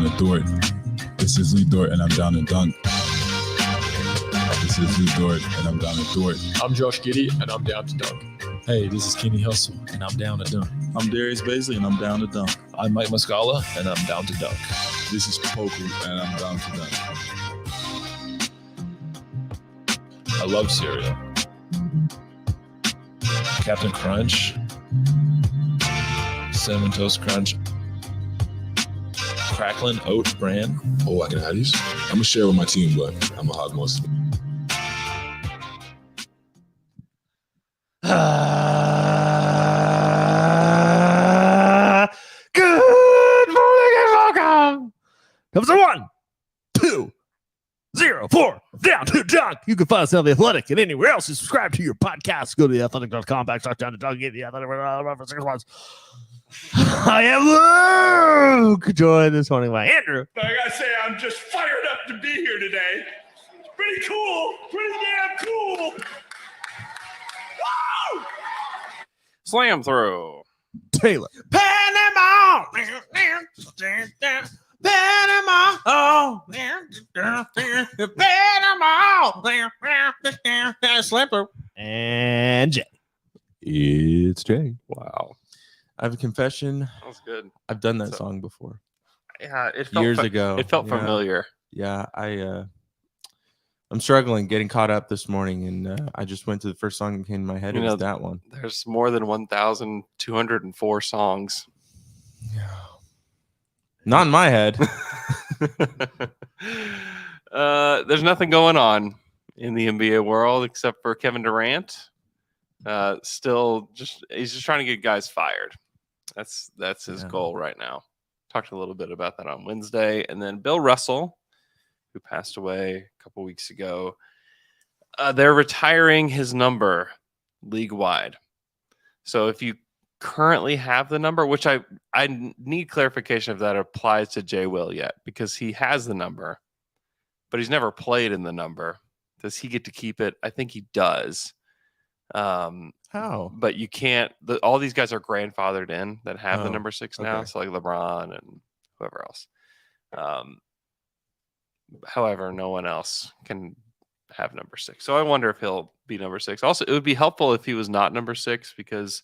to Dort. This is Lee Dort, and I'm down to dunk. This is Lee Dort, and I'm down to Dort. I'm Josh Giddey, and I'm down to dunk. Hey, this is Kenny Hustle, and I'm down to dunk. I'm Darius Baisley, and I'm down to dunk. I'm Mike Muscala, and I'm down to dunk. This is Poku, and I'm down to dunk. I love cereal. Captain Crunch, Cinnamon Toast Crunch, Cracklin Oat Bran. Oh, I can have these? I'm going to share with my team, but I'm going to hog most of them. Good morning and welcome. Episode 1, 2, 0, 4, down to dunk. You can find us on The Athletic and anywhere else you subscribe to your podcast. Go to theathletic.com/down to dunk. Get The Athletic for 6 months. I am Luke, joined this morning by Andrew. I gotta say, I'm just fired up to be here today. It's pretty cool. Pretty damn cool. Woo! Slam through. Taylor. Panama. Panama. Oh. Panama. Slam through. And Jay. It's Jay. Wow. I have a confession. That was good. I've done that song before. Yeah, it felt Years ago. It felt familiar. Yeah, I'm struggling getting caught up this morning, and I just went to the first song that came to my head. It was that one. There's more than 1,204 songs. Yeah. Not in my head. There's nothing going on in the NBA world except for Kevin Durant. He's just trying to get guys fired. That's his goal right now. Talked a little bit about that on Wednesday, and then Bill Russell, who passed away a couple weeks ago. They're retiring his number league-wide. So if you currently have the number, which I need clarification if that applies to Jay Will yet, because he has the number, but he's never played in the number. Does he get to keep it? I think he does. How? But you can't. All these guys are grandfathered in that have the number 6 now. Okay. So like LeBron and whoever else. However, no one else can have number 6. So I wonder if he'll be number 6. Also, it would be helpful if he was not number 6, because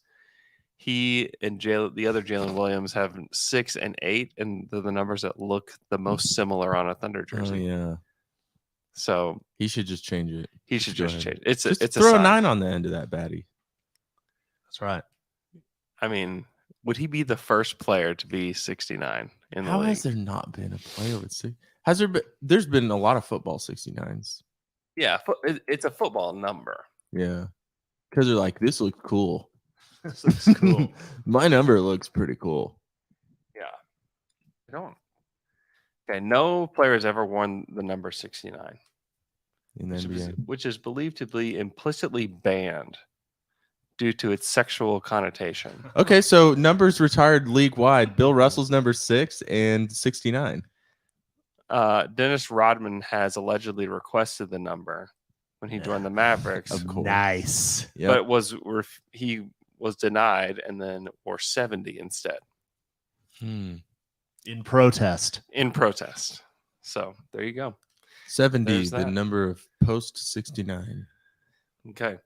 he and the other Jalen Williams have 6 and 8, and they're the numbers that look the most similar on a Thunder jersey. Oh, yeah. So He should just change it. he should Go just ahead. change. It's throw a a sign. 9 on the end of that baddie. That's right. I mean, would he be the first player to be 69 in the How league? has there not been a player with 6? Has there been? There's been a lot of football 69s. Yeah, it's a football number. Yeah. Because they're like, this looks cool. This looks cool. My number looks pretty cool. Yeah. I don't. Okay, no player has ever worn the number 69, In the NBA. which is believed to be implicitly banned due to its sexual connotation. Okay, so numbers retired league wide. Bill Russell's number 6 and 69. Dennis Rodman has allegedly requested the number when he joined the Mavericks, Of course. Nice. Yep. but he was denied and then wore 70 instead In protest. in protest. So there you go. 70, There's the that. number of post 69. Okay.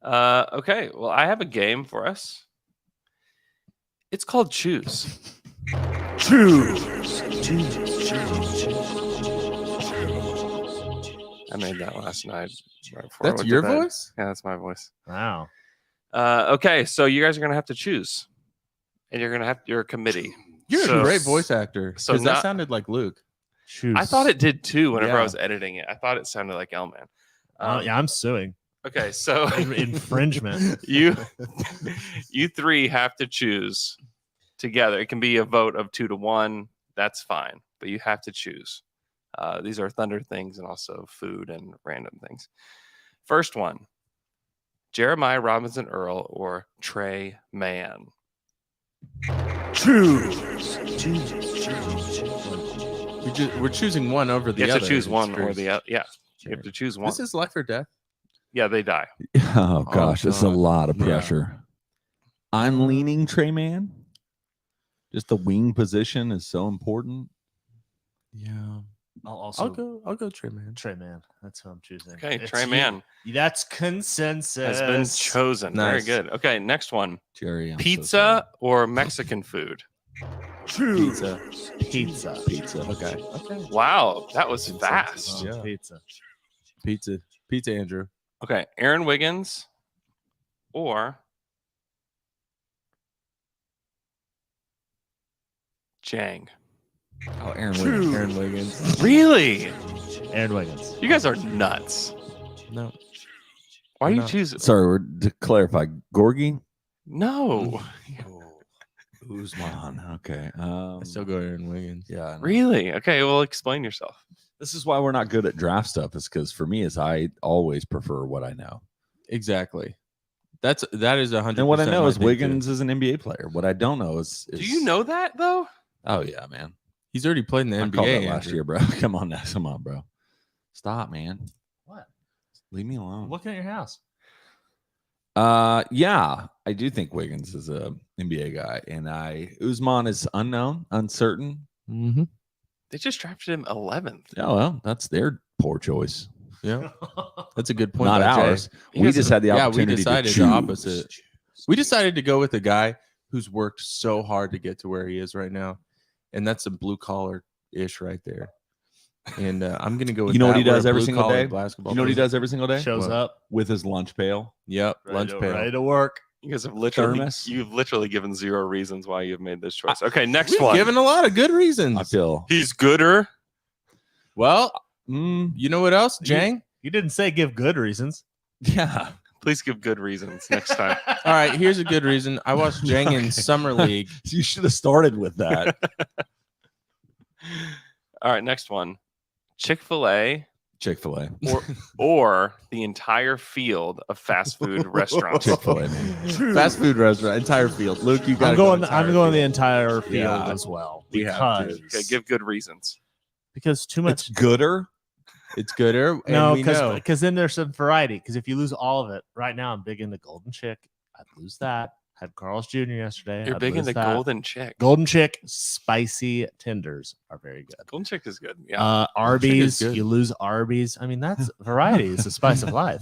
Okay. Well, I have a game for us. It's called Choose. Choose. I made that last night. Right before I That's went to your bed. voice? Yeah, that's my voice. Wow. Okay, so you guys are gonna have to choose, and you're gonna have your committee. You're So- a great voice actor. so Because that not- sounded like Luke. Choose. I thought it did too. Whenever I Yeah. was editing it, I thought it sounded like Elman. Yeah, I'm suing. Okay, so Infringement. you three have to choose together. It can be a vote of 2-1. That's fine, but you have to choose. These are Thunder things and also food and random things. First one: Jeremiah Robinson Earl or Trey Mann. Choose. We're choosing one over the You other. have to choose It's one true. or the other. Yeah, you Sure. have to choose one. This is life or death. Yeah, they die. Oh gosh, that's a God. lot of Yeah. pressure. I'm leaning Trey Man. Just the wing position is so important. Yeah. I'll also I'll go Trey Man. Trey Man. That's who I'm choosing. Okay, It's Trey you. Man That's consensus. has been chosen. Nice. Very good. Okay, next one. Jerry. I'm so Pizza or Mexican food? Pizza. Okay. Wow, that was fast. Yeah. Pizza. Pizza, Andrew. Okay, Aaron Wiggins or Jang? Oh, Aaron Wiggins. Aaron Wiggins. Really? Aaron Wiggins. You guys are nuts. No. Why do you No. choose? Sorry, to clarify, Gorgie. No, Usman. Okay. I still go Aaron Wiggins. Yeah. I know. really? Okay, well, explain yourself. This is why we're not good at draft stuff. Is because for me, is I always prefer what I know, Exactly. That is 100%. and what I know my is thing, too. Wiggins is an NBA player. What I don't know is Do you know that though? Oh yeah, man. He's already played in the I called NBA that last Andrew. year, bro. Come on now, come on, bro. Stop, man. What? Leave me alone. I'm looking at your house. Yeah, I do think Wiggins is a NBA guy, and Usman is unknown, uncertain. Mm-hmm. They just drafted him 11th. Oh well, that's their poor choice, Yeah, that's a good point. not by Jay. ours. You We guys just have- had the Yeah, we opportunity decided to the choose. opposite. We decided to go with a guy who's worked so hard to get to where he is right now, and that's a blue collar ish right there. And I'm gonna go with You know what that, he does where a every single blue-collar day? Basketball You know what he player- does every single day? Shows What? up. With his lunch pail. Yep, lunch pail. Ready to work. You guys have literally Thermos. you've literally given 0 reasons why you've made this choice. Okay, next We've one. given a lot of good reasons. I feel. He's gooder. Well, Mm, you know what else, Jang? You didn't say give good reasons. yeah. Please give good reasons next time. All right, here's a good reason. I watched Jang in Summer League. You should have started with that. All right, next one. Chick-fil-A Chick-fil-A. or the entire field of fast food restaurants. Chick-fil-A, man. Fast food restaurant, entire field. Luke, you got I'm going the entire field Yeah, as well. we have to. Okay, give good reasons. Because too It's much. gooder. It's gooder. And No, we know. because then there's some variety. Because if you lose all of it, right now I'm big into Golden Chick. I'd lose that. Had Carl's Jr. yesterday. You're I'd big lose into that. Golden Chick. Golden Chick spicy tenders are very good. Golden Chick is good. Yeah. Arby's, good. you lose Arby's. I mean, that's variety is the spice of life.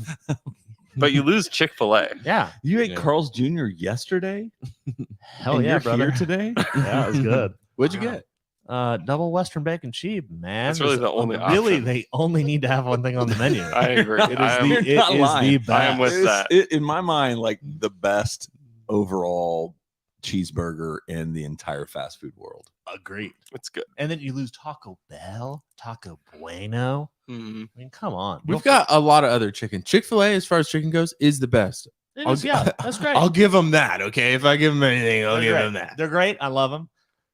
But you lose Chick-fil-A. Yeah, You ate Yeah. Carl's Jr. yesterday? hell and yeah, you're brother. here today? Yeah, it was good. What'd you get? Double Western bacon cheap, man. That's really There's- the only Really, option. they only need to have one thing on the menu. I agree. It is I am- the You're not lying. best. I am with It's- that. in my mind, like the best overall cheeseburger in the entire fast food world. Agreed. It's good. And then you lose Taco Bell, Taco Bueno. Mhm. I mean, come on. We've got a lot of other chicken. Chick-fil-A, as far as chicken goes, is the best. It is, yeah, that's great. I'll give them that. Okay, if I give them anything, I'll They're give great. them that. They're great. I love them.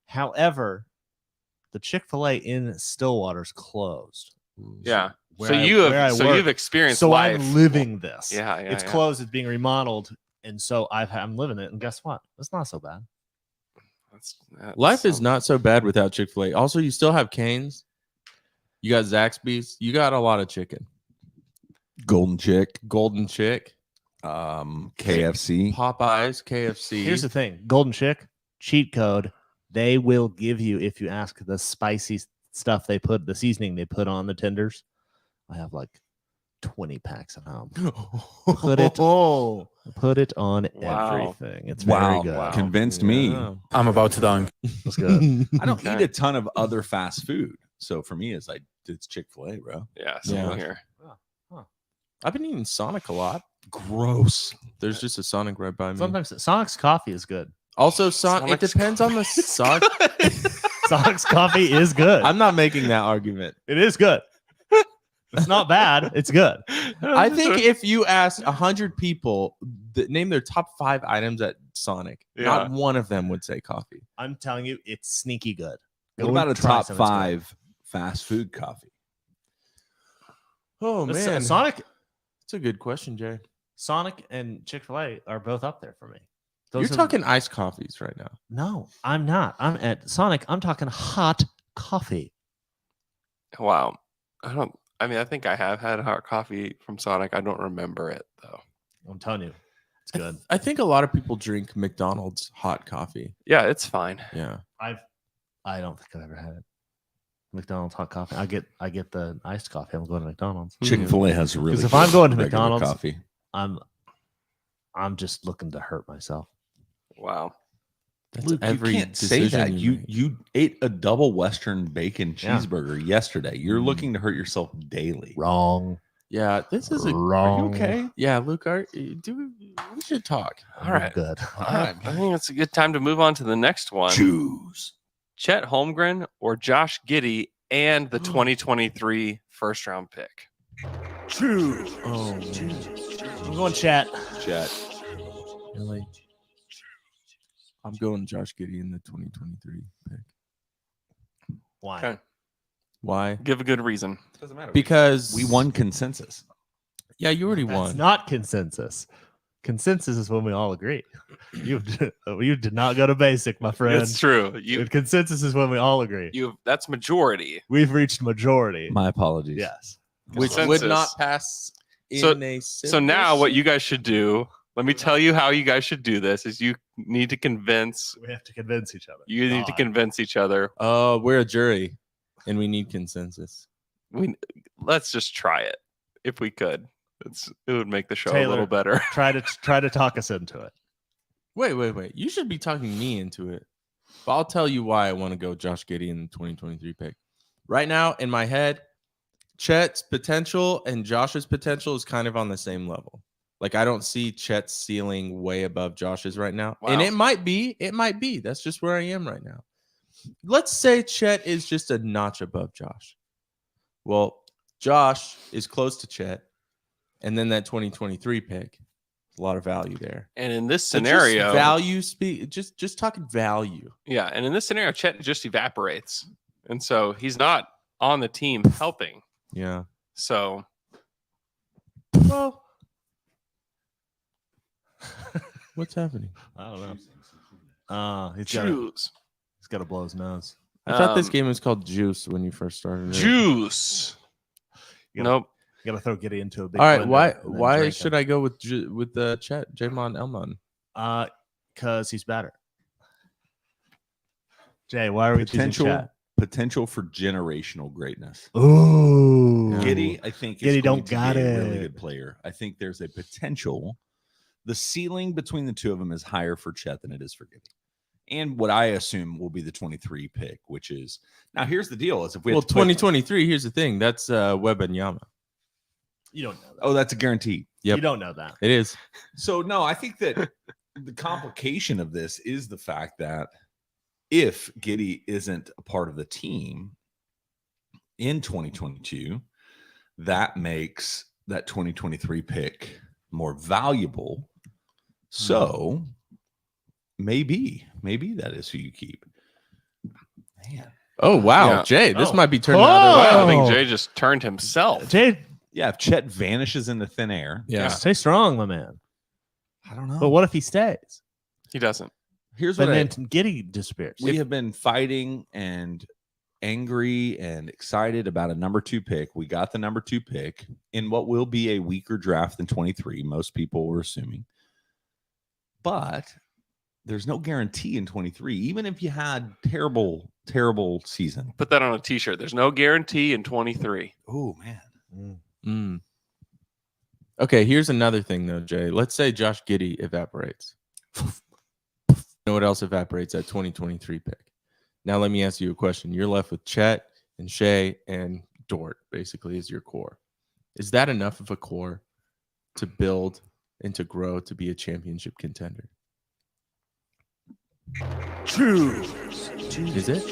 However, the Chick-fil-A in Stillwater's closed. Yeah. Where So I- you where I have work. you've experienced So life. I'm living this. Yeah, yeah. It's yeah. closed. It's being remodeled, and so I'm living it. And guess what? It's not so bad. That's Life is not so bad without Chick-fil-A. Also, you still have Cane's. You got Zaxby's. You got a lot of chicken. Golden Chick, Golden Chick, KFC. Popeyes, KFC. Here's the thing: Golden Chick cheat code. They will give you if you ask the spicy stuff they put, the seasoning they put on the tenders. I have like 20 packs at home. Put it- Put it on Wow. everything. It's Wow. very good. Wow. Convinced me. Yeah. I'm about to dunk. It's good. I don't Okay. eat a ton of other fast food. So for me, it's Chick-fil-A, bro. Yeah, same Yeah. here. I've been eating Sonic a lot. Gross. There's just a Sonic right by me. Sometimes Sonic's coffee is good. Also, Sonic. It Sonic's depends on the Sonic. Sonic's coffee is good. I'm not making that argument. It is good. It's not bad. It's good. I think if you asked 100 people name their top 5 items at Sonic, not one of them would say coffee. I'm telling you, it's sneaky good. What Go about a and try top some, it's good. 5 fast food coffee? Oh Listen, man, Sonic, that's a good question, Jay. Sonic, and Chick-fil-A are both up there for me. You're are- talking iced coffees right now. No, I'm not. I'm at Sonic. I'm talking hot coffee. Wow. I think I have had hot coffee from Sonic. I don't remember it though. I'm telling you, it's good. I think a lot of people drink McDonald's hot coffee. Yeah, it's fine. Yeah. I don't think I've ever had it. McDonald's hot coffee. I get the iced coffee. I'm going to McDonald's. Chick-fil-A has a really 'Cause if good I'm going to regular McDonald's- coffee. I'm just looking to hurt myself. Wow. That's Luke, every you can't say decision that. You make. you ate a double Western bacon Yeah. cheeseburger yesterday. You're looking to hurt yourself daily. Wrong. Yeah, this is a. Wrong. Are you okay? Yeah, Luke, we should talk. All right. Good. I think it's a good time to move on to the next one. Choose. Chet Holmgren or Josh Giddey and the 2023 first round pick. True. Oh, I'm going chat. Chet. Really? I'm going Josh Giddey in the 2023 pick. Why? Okay. Why? Give a good reason. Doesn't matter. Because We won consensus. Yeah, you already That's won. not consensus. Consensus is when we all agree. You did not go to basic, my friend. It's true. And consensus is when we all agree. That's majority. We've reached majority. My apologies. Yes. Which would Consensus. not pass in So- a So now what you guys should do, let me tell you how you guys should do this is you need to convince We have to convince each other. you need to God. convince each other. we're a jury and we need consensus. Let's just try it if we could. It would make the show a Taylor. little better. Try to talk us into it. Wait. You should be talking me into it. But I'll tell you why I want to go Josh Giddey in the 2023 pick. Right now, in my head, Chet's potential and Josh's potential is kind of on the same level. Like, I don't see Chet's ceiling way above Josh's right now. And Wow. it might be. That's just where I am right now. Let's say Chet is just a notch above Josh. Well, Josh is close to Chet. And then that 2023 pick, a lot of value there. And in this So just scenario, value speak. Just talking value. yeah, and in this scenario, Chet just evaporates, and so he's not on the team helping. Yeah. So Well, what's happening? I don't know. He's choose got to blow his nose. I thought this Um, game was called Juice when you first started. It. juice. You Nope. You got to throw Giddey into a big. All right. blender Why should I go with the Chet Jamon Elmon? Because he's better. Jay, why are we choosing Chet? Potential for generational greatness. Ooh, Yeah. Giddy, I think, is Giddey going don't to got be a really it. good player. I think there's a potential. The ceiling between the two of them is higher for Chet than it is for Giddy. And what I assume will be the 23 pick, which is now here's the deal: is if we have Well, to play- 2023. Here's the thing. That's Wembanyama. You don't know that. Oh, that's a guarantee. Yep. You don't know that. It is. So no, I think that the complication of this is the fact that if Giddy isn't a part of the team in 2022, that makes that 2023 pick more valuable. So maybe that is who you keep. Man. Oh wow, Yeah. Jay, this Oh. might be turning the other way. Wow, I think Oh. Jay just turned himself. Jay, Yeah, if Chet vanishes into thin air, Yeah. stay strong, my man. I don't know. But what if he stays? He doesn't. Here's And what then Giddey disappears. we have been fighting and angry and excited about a number 2 pick. We got the number 2 pick in what will be a weaker draft than 23. Most people were assuming. But there's no guarantee in 23, even if you had terrible season. Put that on a t-shirt. There's no guarantee in 23. Oh man. Mm. Okay, here's another thing though, Jay. Let's say Josh Giddey evaporates. You know what else evaporates? That 2023 pick. Now let me ask you a question. You're left with Chet and Shea and Dort, basically, as your core. Is that enough of a core to build and to grow to be a championship contender? True. Is it?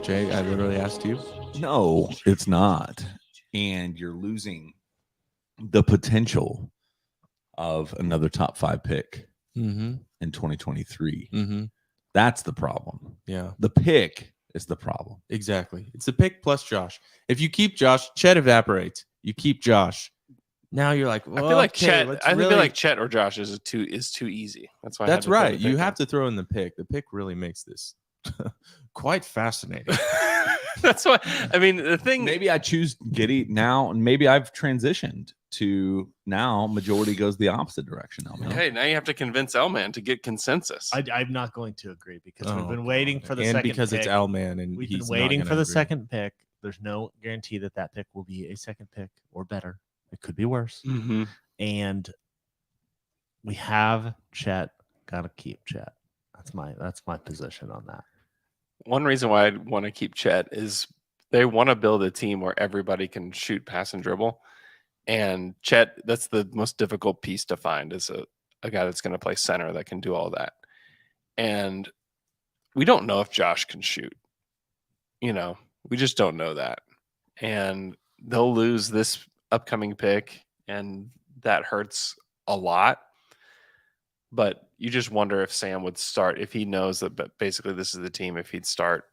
Jay, I literally asked you. No, it's not. And you're losing the potential of another top 5 pick Mm-hmm. in 2023. Mm-hmm. That's the problem. Yeah. The pick is the problem. Exactly. It's the pick plus Josh. If you keep Josh, Chet evaporates. You keep Josh. Now you're like, I feel like Chet. I feel like Chet or Josh is too easy. That's why. I had that's to throw right. the You pick have in. to throw in the pick. The pick really makes this quite fascinating. That's why. I mean, the thing. Maybe I choose Giddy now, and maybe I've transitioned to now majority goes the opposite direction. Okay, now you have to convince L-Man to get consensus. I'm not going to agree because we've Oh, been waiting for the and second because pick. it's L-Man and We've he's been not waiting gonna for the agree. second pick. There's no guarantee that that pick will be a second pick or better. It could be worse. Mm-hmm. And we have Chet. Gotta keep Chet. That's my position on that. One reason why I'd want to keep Chet is they want to build a team where everybody can shoot, pass, and dribble. And Chet, that's the most difficult piece to find, is a guy that's going to play center that can do all that. And we don't know if Josh can shoot. We just don't know that. And they'll lose this upcoming pick, and that hurts a lot. But you just wonder if Sam would start, if he knows that basically this is the team, if he'd start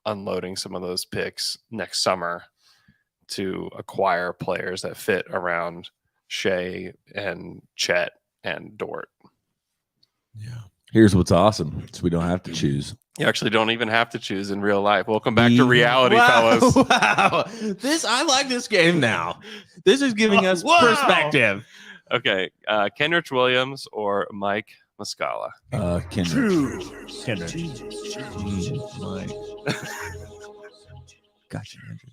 unloading some of those picks next summer to acquire players that fit around Shea and Chet and Dort. Yeah. Here's what's awesome. So we don't have to choose. You actually don't even have to choose in real life. Welcome back to reality, fellas. Wow. I like this game now. This is giving us perspective. Okay. Kenrich Williams or Mike Muscala? Kendrick. Kendrick. Mike. Gotcha, Andrew.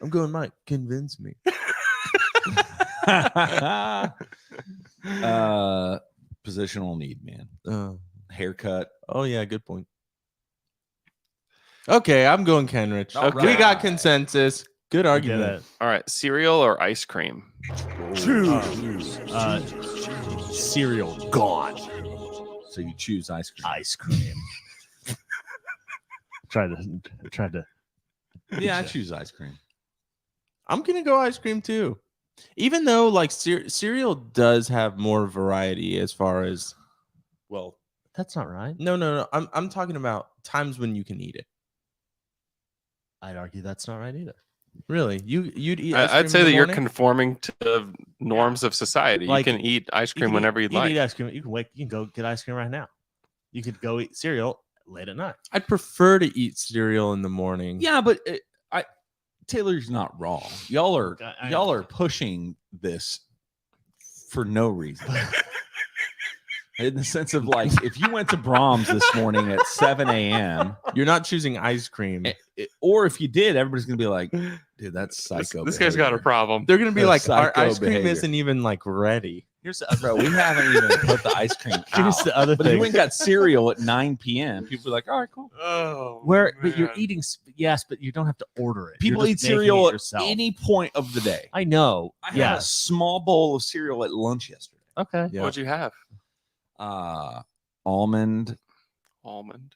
I'm going, Mike. Convince me. Positional need, man. Haircut. Oh, yeah. Good point. Okay. I'm going Kenrich. All We got right. consensus. Good Get argument. it. All right. Cereal or ice cream? Cereal gone. So you choose ice cream. Ice cream. tried to. Yeah, I choose ice cream. I'm going to go ice cream too. Even though like cereal does have more variety as far as, well, That's not right. no. I'm talking about times when you can eat it. I'd argue that's not right either. Really? You'd eat ice cream I'd say in the that you're morning? conforming to the norms of society. Like, you can eat ice You cream can whenever eat, you'd you can like. eat ice cream. You can go get ice cream right now. You could go eat cereal late at night. I'd prefer to eat cereal in the morning. Yeah, but Taylor's not wrong. Y'all I- are pushing this for no reason. In the sense of like, if you went to Brahms this morning at 7 a.m., You're not choosing ice cream. or if you did, everybody's gonna be like, "Dude, that's This, psycho." this guy's got a behavior." problem. They're gonna be That's like, our psycho ice cream behavior. isn't even like ready. Here's the other. Bro, we haven't even put the ice cream Here's out. the other But if you thing. went and got cereal at 9 p.m., people are like, "All right, cool." Oh, But you're eating. Yes, but you don't have to order it. People You're eat just making cereal it at yourself. any point of the day. I know. I had a Yes. small bowl of cereal at lunch yesterday. Okay. Yeah. What'd you have? Almonds. Almond.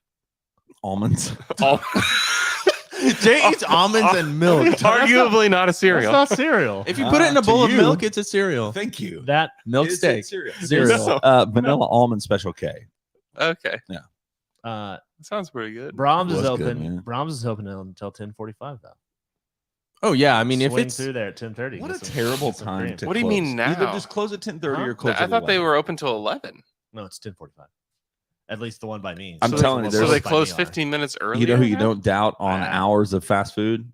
Al- Jay eats almonds and milk. Arguably not a That's cereal. not cereal. If you put it in a To bowl of you. milk, it's a cereal. Thank you. That Milk It's steak. cereal. Cereal. Vanilla almond special K. Okay. Sounds pretty good. Brahms is Was good, open. man. Brahms is open until 10:45 though. Oh yeah, I mean, if Swing it's through there at 10:30. What get a some- terrible get some time cream. to What do you mean close. Either now? just close at 10:30 Huh? or close I at thought they 11. were open till 11. No, it's 10:45. At least the one by me. I'm So telling they- you, So there's- they by close me are. 15 minutes earlier. You know who you now? don't doubt on Wow. hours of fast food?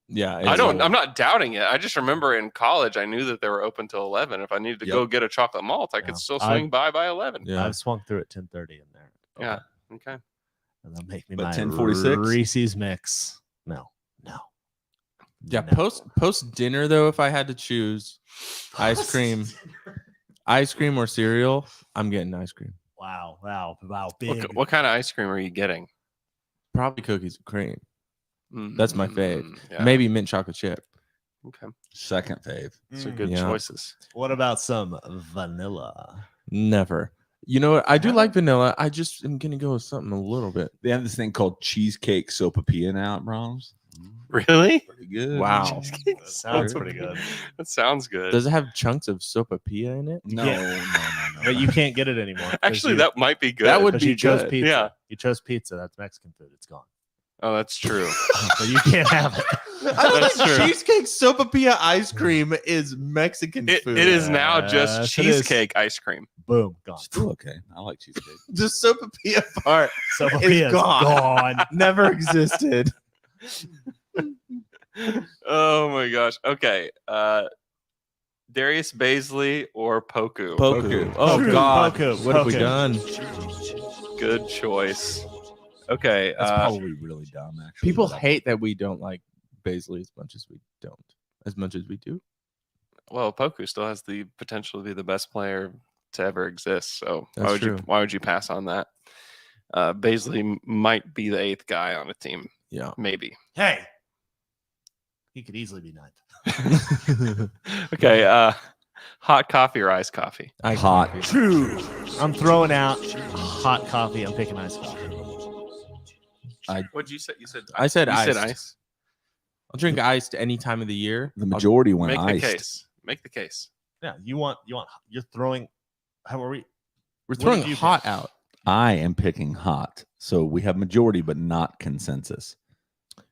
yeah, I don't. I'm not doouting it. I just remember in college, I knew that they were open till 11. If I needed to Yep. go get a chocolate malt, I Yeah. could still I- swing by 11. Yeah. I've swung through at 10:30 in there. Yeah. Okay. And they'll make me But my 10:46? Reese's mix. No. Yeah, No. post dinner though, if I had to choose ice cream or cereal, I'm getting ice cream. Wow. Big. What kind of ice cream are you getting? Probably cookies and cream. That's my fave. Yeah. Maybe mint chocolate chip. Okay. Second fave. So good Yeah. choices. What about some vanilla? Never. You know what? I do like vanilla. I just am gonna go with something a little bit. They have this thing called cheesecake sopapilla now at Brahms. Really? Pretty good. Wow. That sounds pretty good. That sounds good. Does it have chunks of sopapilla in it? No, Yeah. no. But you can't get it anymore. 'cause Actually, you- that might be good. That would 'cause be you chose good. pizza. Yeah. You chose pizza. That's Mexican food. It's gone. Oh, that's true. So you can't have it. I don't That's think true. cheesecake sopapilla ice cream is Mexican It food. is now Yes, just it is. cheesecake ice cream. Boom. Gone. Still okay. I like cheesecake. The sopapilla part So It's gone. never existed. Oh my gosh. Okay. Darius Baisley or Poku? Poku. Oh True, God, Poku, what have we Poku. done? Good choice. Okay. That's probably really dumb. Actually, People but I- hate that we don't like Baisley as much as we don't, as much as we do. Well, Poku still has the potential to be the best player to ever exist. So That's true. why would you pass on that? Baisley might be the 8th guy on a team. Yeah. Maybe. Hey, he could easily be 9th. Okay. Hot coffee or iced coffee? Iced Hot. coffee. True. I'm throwing out hot coffee. I'm picking iced coffee. What'd you say? You said I said you iced. said ice. I'll drink iced any time of the year. the majority went Make iced. the case. Make the case. Yeah, you're throwing. How are we? We're What throwing did you hot pick? out. I am picking hot. So we have majority, but not consensus.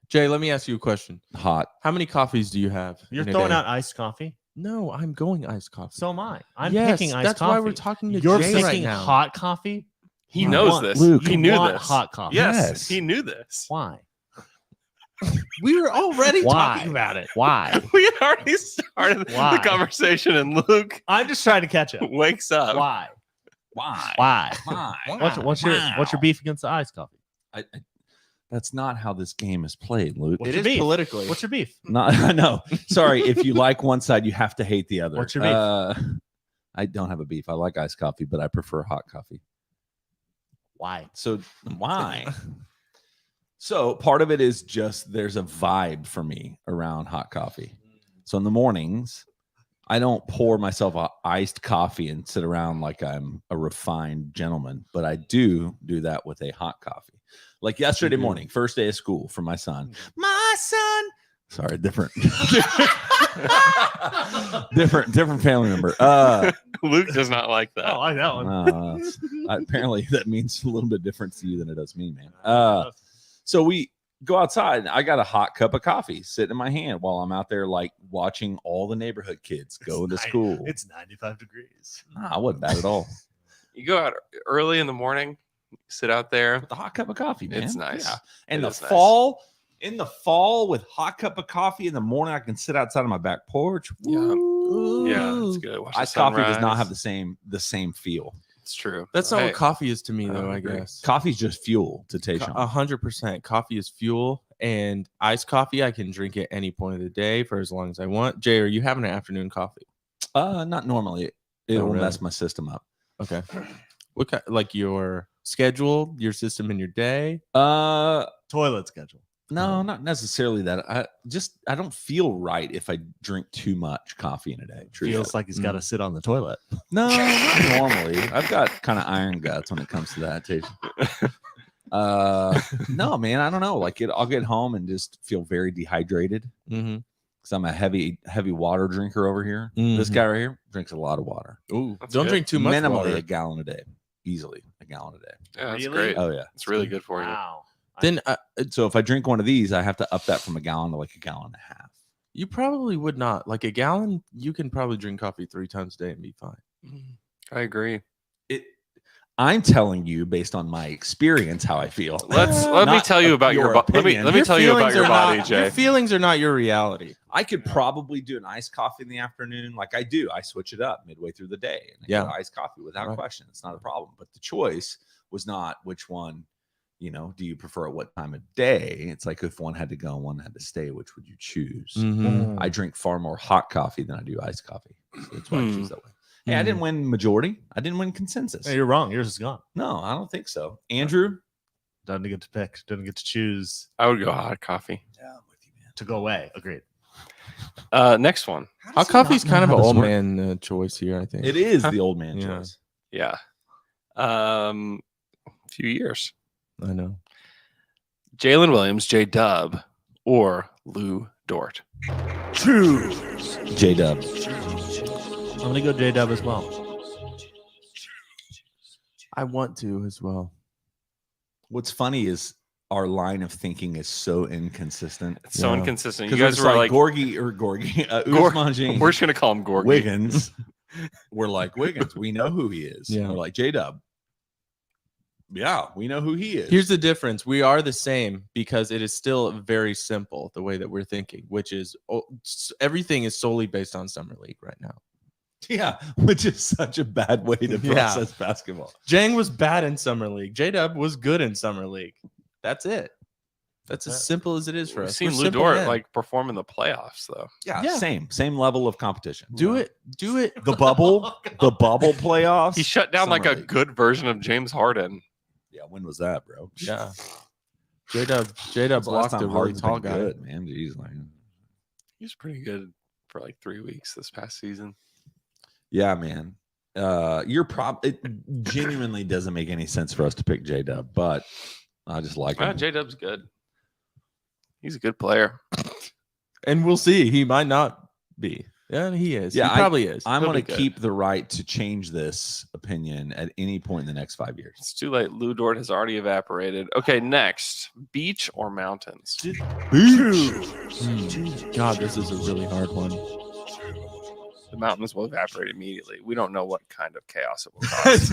Jay, let me ask you a question. Hot. How many coffees do you have? You're in a throwing day? out iced coffee. No, I'm going iced coffee. So am I. I'm Yes, picking iced that's coffee. why we're talking to You're Jay picking right now. hot coffee. He You knows want- this. Luke, he You knew want this. hot coffee. Yes, Yes. he knew this. Why? We were already Why? talking about it. Why? We had already started Why? the conversation, and Luke I'm just trying to catch up. wakes up. Why? Why? Why? Why? What's your beef against the iced coffee? That's not how this game is played, Luke. What's It your is beef? politically. What's your beef? Not, no, sorry. If you like one side, you have to hate the other. What's your beef? I don't have a beef. I like iced coffee, but I prefer hot coffee. Why? So why? So part of it is just there's a vibe for me around hot coffee. So in the mornings, I don't pour myself a iced coffee and sit around like I'm a refined gentleman, but I do that with a hot coffee. Like yesterday morning, first day of school for my son. My son. Sorry, different different family member. Luke does not like that. Oh, I know. Apparently that means a little bit different to you than it does me, man. So we go outside and I got a hot cup of coffee sitting in my hand while I'm out there like watching all the neighborhood kids go to school. It's 95 degrees. I wasn't bad at all. You go out early in the morning, sit out there. With a hot cup of coffee, man. It's nice. Yeah. And It the is nice. fall, in the fall with hot cup of coffee in the morning, I can sit outside on my back porch. Yeah. Woo. Yeah, it's good. Watch the Iced coffee does not sunrise. have the same feel. It's true. That's not Hey, what coffee is to me, I though. would I agree. guess Coffee's just fuel to take on. 100%. Coffee is fuel, and iced coffee I can drink at any point of the day for as long as I want. Jay, are you having an afternoon coffee? Not normally. It will really? mess my system up. Okay. What kind, like your schedule, your system in your day? Toilet schedule. No, not necessarily that. I don't feel right if I drink too much coffee in a day. Truly. Feels like he's got to sit on the toilet. No, not normally. I've got kind of iron guts when it comes to that too. No, man, I don't know. Like I'll get home and just feel very dehydrated Mm-hmm. because I'm a heavy water drinker over here. This Mhm. guy right here drinks a lot of water. Ooh, That's don't good. drink too much Minimally water. a gallon a day, easily a gallon a day. Yeah, that's Really? great. Oh yeah. It's really good for you. Wow. Then So if I drink one of these, I have to up that from a gallon to like a gallon and a half. you probably would not. Like a gallon, you can probably drink coffee 3 times a day and be fine. I agree. I'm telling you based on my experience how I feel. Let me Not tell you about your your body. Let me opinion. tell you about your body, not, Jay. Your feelings are not your reality. I could probably do an iced coffee in the afternoon, like I do. I switch it up midway through the day, and I Yeah. get iced coffee without Right. question. It's not a problem. But the choice was not which one. Do you prefer at what time of day? It's like if one had to go and one had to stay, which would you choose? Mhm. I drink far more hot coffee than I do iced coffee. So that's why I choose that way. Hey, I Hmm. didn't win majority. I didn't win consensus. Hey, you're wrong. Yours is gone. No, I don't think so. Andrew? Doesn't get to pick. Doesn't get to choose I would go hot coffee. Yeah, I'm with you, man. to go away. Agreed. Next one. Hot coffee's kind of an old man choice here, I think. It is the old man Yeah. choice. Yeah. Few years. I know. Jalen Williams, J Dub, or Lou Dort. Choose. J Dub. I'm gonna go J Dub as well. I want to as well. What's funny is our line of thinking is so inconsistent. It's so Yeah. inconsistent. You Because guys were like, Gorgie, Gor- Usman James, we're just gonna call him Gorgie. Wiggins. We're like Wiggins. We know who he is. Yeah. We're like J Dub. Yeah, we know who he is. Here's the difference. We are the same because it is still very simple the way that we're thinking, which is everything is solely based on summer league right now. yeah, which is such a bad way to Yeah. process basketball. Jang was bad in summer league. J-Dub was good in summer league. That's it. That's as simple as it is for We've us. seen We're Lou simple Dort men. like perform in the playoffs though. Yeah, Yeah. same level of competition. do it. The bubble, the bubble playoffs. He shut down like a Summer league. good version of James Harden. Yeah, when was that, bro? Yeah. J-Dub When's the last blocked a time really Harden's tall been guy. good, man. Jeez, like, He was pretty good for like 3 weeks this past season. yeah, man. It genuinely doesn't make any sense for us to pick J-Dub, but I just like him. J Dub's good. He's a good player. And we'll see. He might not be. Yeah, he is. Yeah, he probably is. I'm He'll going be to good. keep the right to change this opinion at any point in the next 5 years. It's too late. Lou Dort has already evaporated. Okay, next, beach or mountains? God, this is a really hard one. The mountains will evaporate immediately. We don't know what kind of chaos it will cause.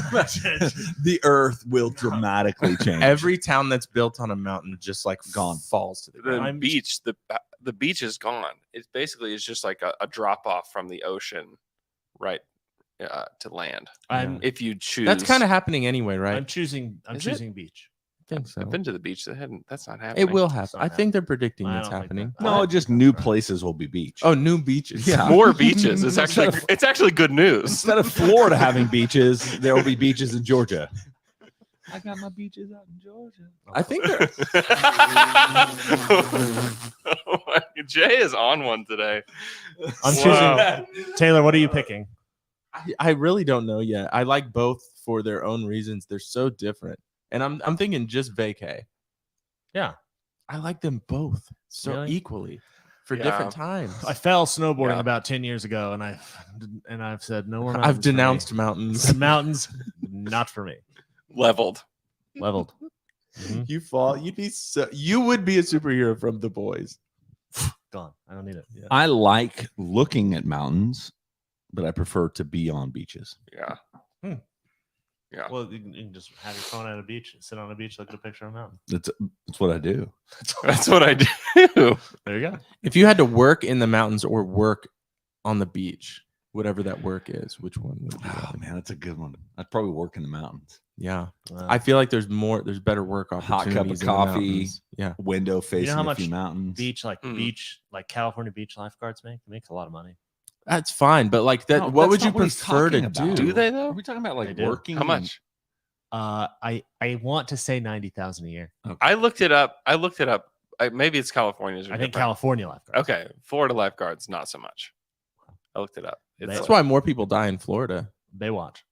The earth will dramatically change. Every town that's built on a mountain just like Gone. falls to the ground. The beach, the beach is gone. It basically is just like a drop off from the ocean, right to land. I'm If you choose, That's kind of happening anyway, right? I'm choosing Is it? beach. I think so. I've been to the beach. That's not happening. It will happen. not I think they're predicting I it's don't think happening. that- no, just new places will be beach. Oh, new beaches. Yeah. More beaches. It's actually good news. Instead of Florida having beaches, there will be beaches in Georgia. I got my beaches out in Georgia. I think they're Jay is on one today. I'm Wow. choosing Taylor. What are you picking? I really don't know yet. I like both for their own reasons. They're so different. And I'm thinking just vacay. Yeah. I like them both so Really? equally for Yeah. different times. I fell snowboarding Yeah. about 10 years ago, and I've said no more. I've denounced mountains. mountains. Mountains, not for me. Leveled. Leveled. You fall. You would be a superhero from The Boys. Gone. I don't need it. Yeah. I like looking at mountains, but I prefer to be on beaches. Yeah. Yeah. Well, you can just have your phone at a beach, sit on a beach, look at a picture of a mountain. That's what I do. That's what I do. There you go. If you had to work in the mountains or work on the beach, whatever that work is, which one would you Oh rather? man, that's a good one. I'd probably work in the mountains. Yeah. Wow. I feel like there's better work Hot opportunities. cup of in the coffee. mountains. Yeah. Window facing how a much few mountains. beach, Mm. like California beach lifeguards make? It makes a lot of money. That's fine. But like that, No, what that's would you not what he's prefer to talking about. do? Do they Are though? we talking about They like do. working? How much? I want to say 90,000 a year. I looked it up. Maybe it's California's. I think California lifeguards. Okay, Florida lifeguards, not so much. I looked it up. It's They- That's like- why more people die in Florida. Baywatch.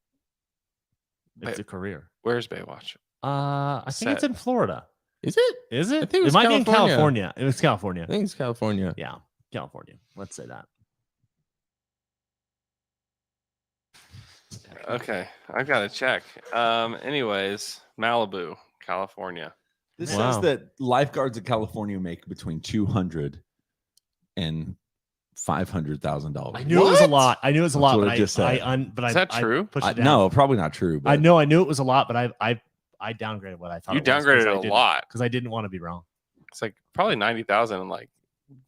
It's Bay- a career. Where's Baywatch? I think it's Set. in Florida. Is it? Is it? I think it was might be in California. California. It was California. I think it's California. Yeah, California. Let's say that. Okay, I gotta check. Anyways, Malibu, California. This Wow. says that lifeguards in California make between $200,000 and $500,000. I knew it was a What? lot. I knew it was a That's lot, what but I just said. Is that true? pushed it down. No, probably not true. But I know it was a lot, but I downgraded what I thought. You downgraded it a lot. because I didn't want to be wrong. It's like probably 90,000 in like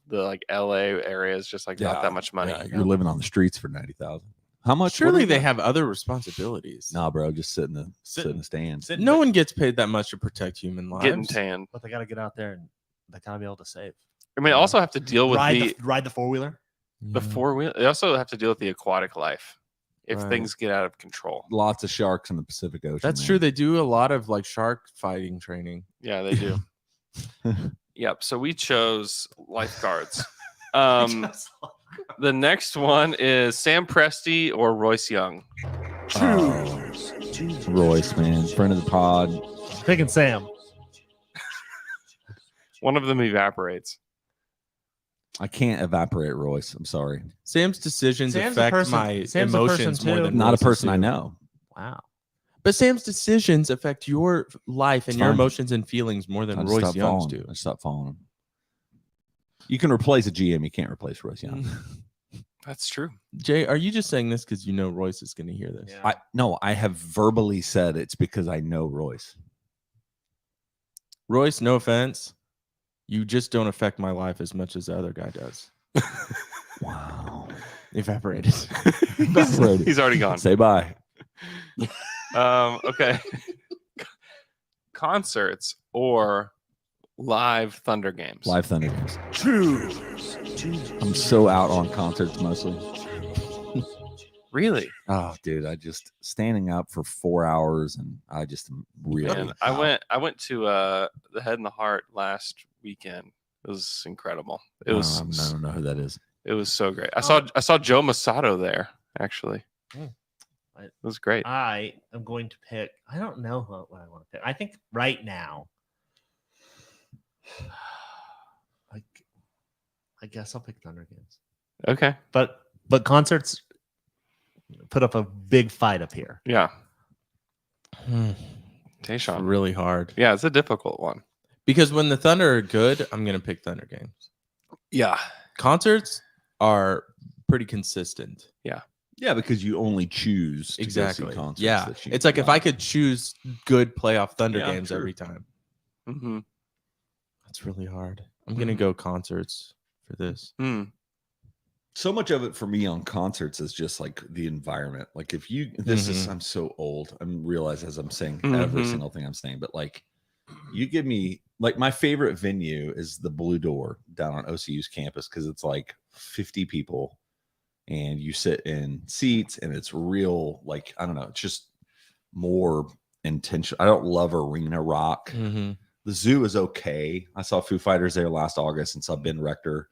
the LA area is just like not Yeah, that much money. yeah, you're living on the streets for 90,000. How much? Surely What they is have other responsibilities. that? Nah, bro, just sit in the stands. No one gets paid that much to protect human lives. Getting tan. But they got to get out there and they got to be able to save. I mean, also have to deal with Ride the 4-wheeler. the Yeah. four-wheel. They also have to deal with the aquatic life if Right. things get out of control. Lots of sharks in the Pacific Ocean. That's man. true. They do a lot of like shark fighting training. Yeah, they do. Yep. So we chose lifeguards. The next one is Sam Presti or Royce Young. Royce, man, friend of the pod. Picking Sam. One of them evaporates. I can't evaporate Royce. I'm sorry. Sam's decisions Sam's a affect person- my Sam's a person emotions more too. than Not a Royce's person I do. know. Wow. But Sam's decisions affect your life and It's your fine. emotions and feelings more than I just Royce stopped Young's following. do. I stopped following him. You can replace a GM. You can't replace Royce Young. That's true. Jay, are you just saying this because you know Royce is going to hear this? I have verbally said it's because I know Royce. Royce, no offense, you just don't affect my life as much as the other guy does. Wow. Evaporated. He's already gone. Say bye. Okay. Concerts or live Thunder games? Live Thunder games. I'm so out on concerts mostly. Really? Oh, dude, I just standing up for 4 hours and I just am really. Man, I went to the Head and the Heart last weekend. It was incredible. It was I don't know who that is. It was so great. I saw Joe Masato there actually. It was great. I am going to pick. I don't know what I want to pick. I think right now, I guess I'll pick Thunder Games. Okay. But concerts put up a big fight up here. Yeah. It's Tayshaun. really hard. Yeah, it's a difficult one. Because when the Thunder are good, I'm going to pick Thunder games. Yeah. Concerts are pretty consistent. Yeah, because you only choose to go see Exactly. concerts. Yeah. that you It's like if I like. could choose good playoff Thunder Yeah, games true. every time. Mm-hmm. That's really hard. I'm going to go concerts for this. So much of it for me on concerts is just like the environment. Like if you, this is, I'm so old. I realize as I'm saying every single thing I'm saying, but like you give me, like my favorite venue is the Blue Door down on OCU's campus because it's like 50 people and you sit in seats and it's real, like, I don't know, it's just more intentional. I don't love arena rock. Mm-hmm. The Zoo is okay. I saw Foo Fighters there last August and saw Ben Rector.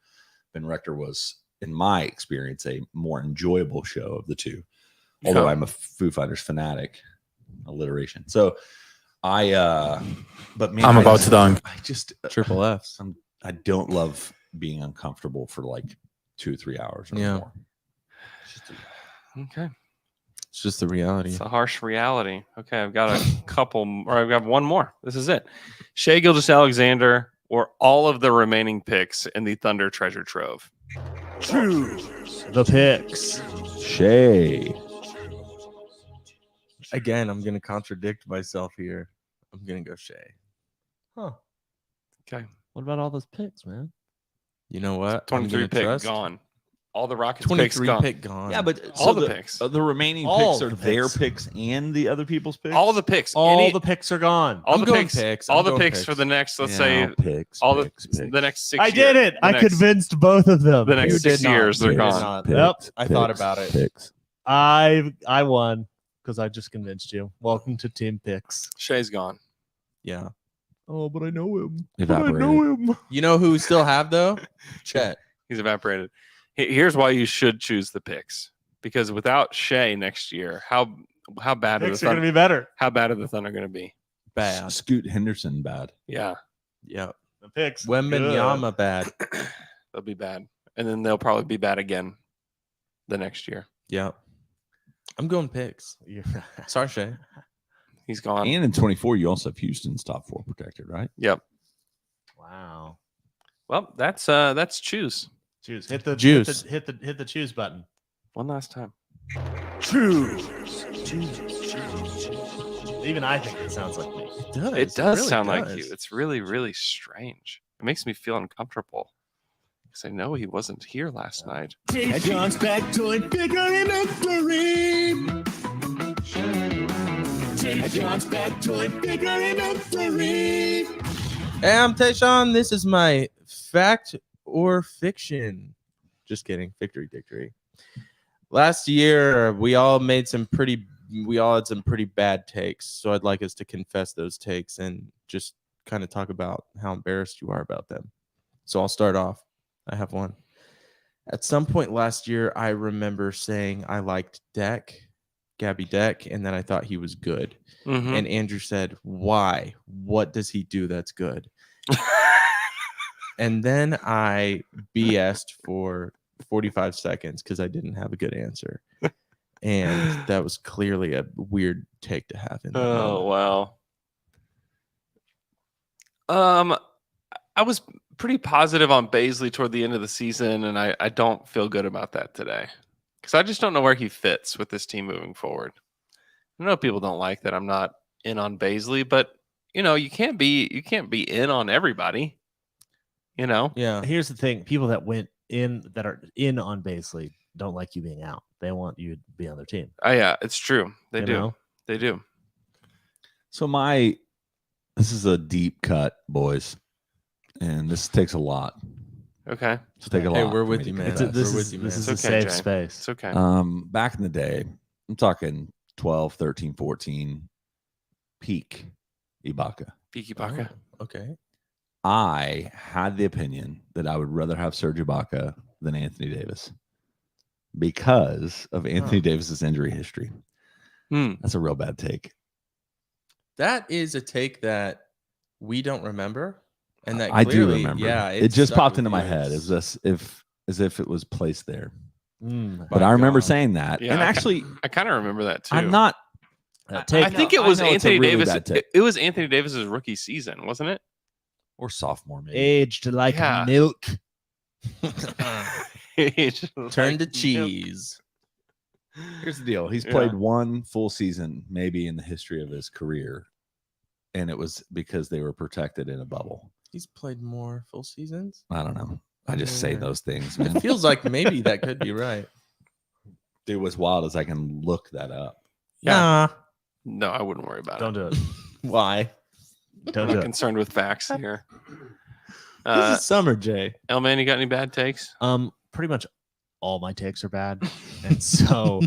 Ben Rector was, in my experience, a more enjoyable show of the two. Although I'm a Foo Fighters fanatic, alliteration. So but man, I'm about to dunk. I just Triple Fs. I don't love being uncomfortable for like 2 or 3 hours or more. Okay. It's just the reality. It's a harsh reality. Okay, I've got a couple, or I've got one more. This is it. Shea Gilgeous-Alexander or all of the remaining picks in the Thunder Treasure Trove. Choose the picks. Shea. Again, I'm going to contradict myself here. I'm going to go Shea. Huh. Okay. What about all those picks, man? You know what? 23 I'm pick trust. gone. All the Rockets picks 23 gone. pick gone. Yeah, but All the picks. The remaining All picks are the their picks. picks and the other people's picks. All the picks. All the picks are gone. all I'm the going picks. picks. All I'm the going picks for picks. the next, let's Yeah, say, picks, all picks. the next 6 I years. did it. The I next- convinced both of them. The next You 6 did not. years, they're You did gone. not. Yep. I thought about it. Picks. I won because I just convinced you. Welcome to Team Picks. Shea's gone. Yeah. Oh, but I know him. Evaporated. him. You know who we still have, though? Chet. He's evaporated. Here's why you should choose the picks. Because without Shea next year, how bad are the Picks are going to Thunder? be better. How bad are the Thunder going to be? Bad. Scoot Henderson bad. Yeah, Yeah. The picks. Wembanyama bad. they'll be bad, and then they'll probably be bad again the next year. Yeah. I'm going picks. Good. Sorry, Shay. He's gone. And in 24, you also have Houston's top 4 protected, right? Yep. Wow. Well, that's choose Choose. Hit the Juice. Hit the choose button. one last time. Choose. Even I think it sounds like me. It does sound like you. It's really, really strange. It makes me feel uncomfortable because I know he wasn't here last night. John's back to bigger victory. John's back to bigger victory. Hey, I'm Tayshaun. This is my fact or fiction. Just kidding. Victory. Last year, we all had some pretty bad takes. So I'd like us to confess those takes and just kind of talk about how embarrassed you are about them. So I'll start off. I have one. At some point last year, I remember saying I liked Gabby Deck, and then I thought he was good. Mhm. And Andrew said, "Why? What does he do that's good?" And then I BS'd for 45 seconds because I didn't have a good answer. And that was clearly a weird take to have in that Oh moment. wow. I was pretty positive on Baisley toward the end of the season, and I don't feel good about that today because I just don't know where he fits with this team moving forward. I know people don't like that I'm not in on Baisley, but you can't be in on everybody. Yeah. Here's the thing: people that are in on Baisley don't like you being out. They want you to be on their team. Oh yeah, it's true. They You do. know? They do. So this is a deep cut, boys, and this takes a lot. Okay, This take a lot. Hey, we're for with me you, to man. confess. This We're is with you, this man. is It's a okay, safe Jay. space. it's okay. Back in the day, I'm talking 12, 13, 14, peak Ibaka. Peaky Baka. Oh, okay. I had the opinion that I would rather have Serge Ibaka than Anthony Davis because of Anthony Davis's injury history. That's a real bad take. That is a take that we don't remember, and that I do clearly- remember. Yeah, it just stuck popped with into my you. head It's- as if it was placed there. Mm. But My I remember God. saying that, Yeah, and actually, I kind of remember that too. I'm not. That I take I think know- it was I know it's a Anthony really Davis. bad take. It was Anthony Davis's rookie season, wasn't it? Or sophomore, maybe. aged like Yeah. milk. Turn to cheese. Here's the deal. He's Yeah. played one full season, maybe in the history of his career, and it was because they were protected in a bubble. He's played more full seasons. I don't know. I just say Yeah. those things, man. It feels like maybe that could be right. Dude, as wild as I can look that up. Yeah. No, I wouldn't worry about Don't it. do it. Why? Don't I'm do not it. concerned with facts here. This is summer, Jay. Elman, you got any bad takes? Pretty much all my takes are bad, and so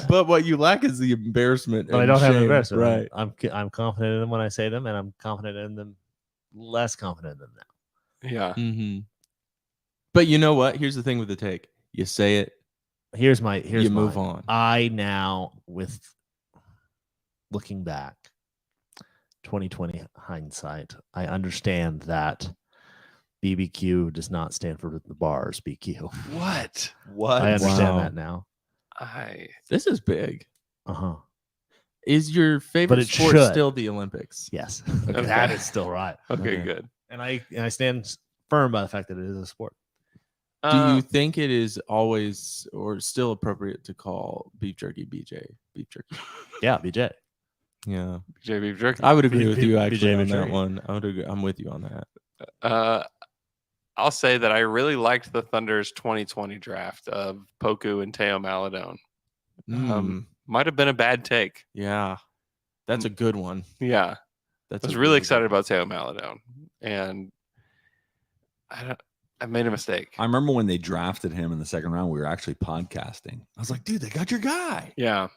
But what you lack is the embarrassment. but I and don't have shame, embarrassment. right? I'm confident in them when I say them, and I'm confident in them, less confident in them now. Yeah. Mm-hmm. But you know what? Here's the thing with the take: you say it, Here's you move mine. on. I now, with looking back, 2020 hindsight, I understand that BBQ does not stand for the bars BQ. What? What? I understand Wow. that now. This is big. Uh-huh. Is your favorite it sport should. still the Olympics? Yes. Okay. That is still right. Okay, Okay. good. And I stand firm by the fact that it is a sport. Do you think it is always or still appropriate to call beef jerky BJ beef jerky? Yeah, BJ. Yeah, JB Jerky? I would agree with you BJ actually on beef that jerky. one. I would agree. I'm with you on that. I'll say that I really liked the Thunder's 2020 draft of Poku and Teo Maladone. Might have been a bad take. Yeah, that's a good one. Yeah. That's I was a really good excited one. about Teo Maladone, and I made a mistake. I remember when they drafted him in the second round, we were actually podcasting. I was like, dude, they got your guy. Yeah,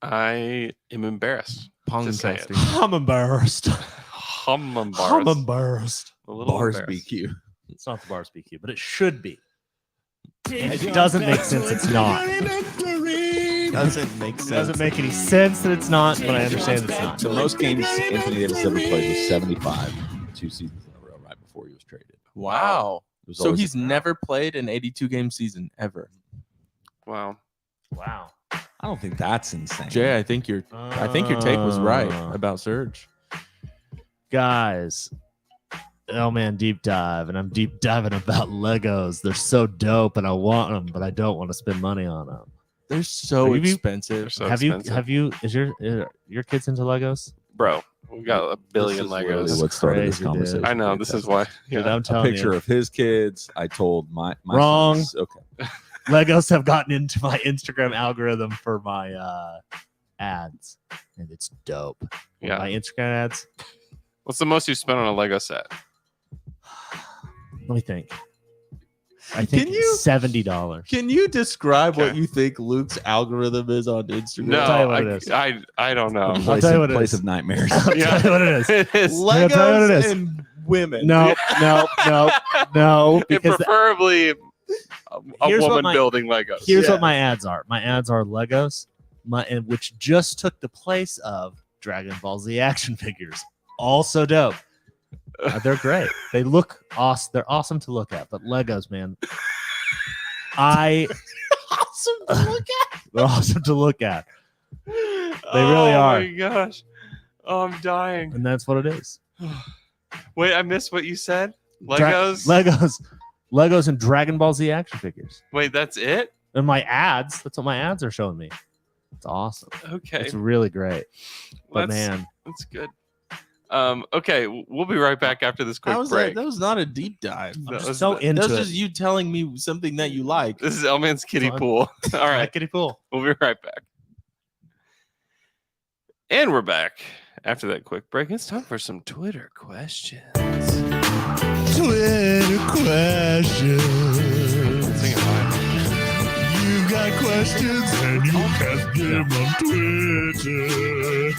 I am embarrassed. Pong Just say it. casting. I'm embarrassed. I'm I'm embarrassed. embarrassed. A little Bars embarrassed. BQ. It's not the bars BQ, but it should be. It doesn't make sense. It's not. Doesn't make sense. It doesn't make any sense that it's not, but I understand it's not. The most games Anthony Davis ever played was 75, 2 seasons in a row, right before he was traded. Wow. It was So always- he's never played an 82 game season ever. Wow. Wow. I don't think that's insane. Jay, I think your take was right Uh, about Surge. Guys. Oh man, deep dive, and I'm deep diving about Legos. They're so dope, and I want them, but I don't want to spend money on them. They're so Have you- expensive. They're so have expensive. you? Is your kids into Legos? Bro, we got a billion This is literally Legos. what started this Crazy, dude. conversation. I know. This is why. Dude, Yeah. I'm A telling picture you, of his kids. I told my Wrong. sons- okay. Legos have gotten into my Instagram algorithm for my ads, and it's dope. Yeah. My Instagram ads. What's the most you spent on a Lego set? Let me think. I think Can you- $70. Can you describe what Okay. you think Luke's algorithm is on Instagram? No, tell you what it is. I don't know. I'll tell you what it place is. of nightmares. I'll Yeah. tell you what it is. It is. I'll tell you what it Legos is. and women. No, no, It because preferably a Here's what woman my- building Legos. here's Yeah. what my ads are. My ads are Legos, which just took the place of Dragon Ball Z action figures. Also dope. They're great. They look awesome. They're awesome to look at. But Legos, man, Awesome to look at. they're awesome to look at, They really are. Oh my gosh. Oh, I'm dying. and that's what it is. Wait, I missed what you said. Legos, and Dragon Ball Z action figures. Wait, that's it? And my ads. That's what my ads are showing me. It's awesome. Okay. It's really great. But man, that's good. Okay, we'll be right back after this quick break. That was not a deep dive. That I'm was- so into That was it. just you telling me something that you like. This is Elman's kiddie Fun. pool. All right, Kiddie pool. we'll be right back. And we're back after that quick break. It's time for some Twitter questions. Twitter questions. Sing it live. You got questions and you cast them on Twitter.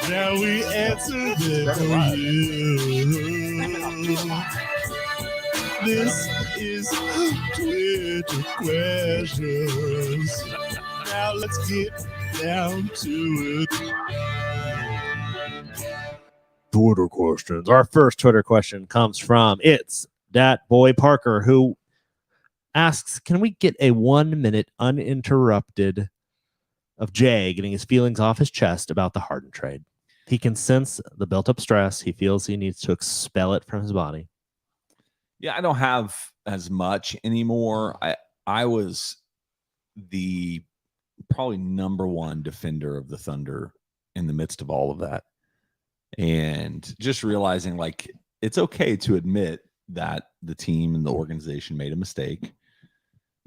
Now we answer them for you. This is Twitter questions. Now let's get down to it. Twitter questions. Our first Twitter question comes from it's that boy Parker, who asks, can we get a 1 minute uninterrupted of Jay getting his feelings off his chest about the Harden trade? He can sense the built-up stress. He feels he needs to expel it from his body. Yeah, I don't have as much anymore. I was the probably number one defender of the Thunder in the midst of all of that. And just realizing like it's okay to admit that the team and the organization made a mistake.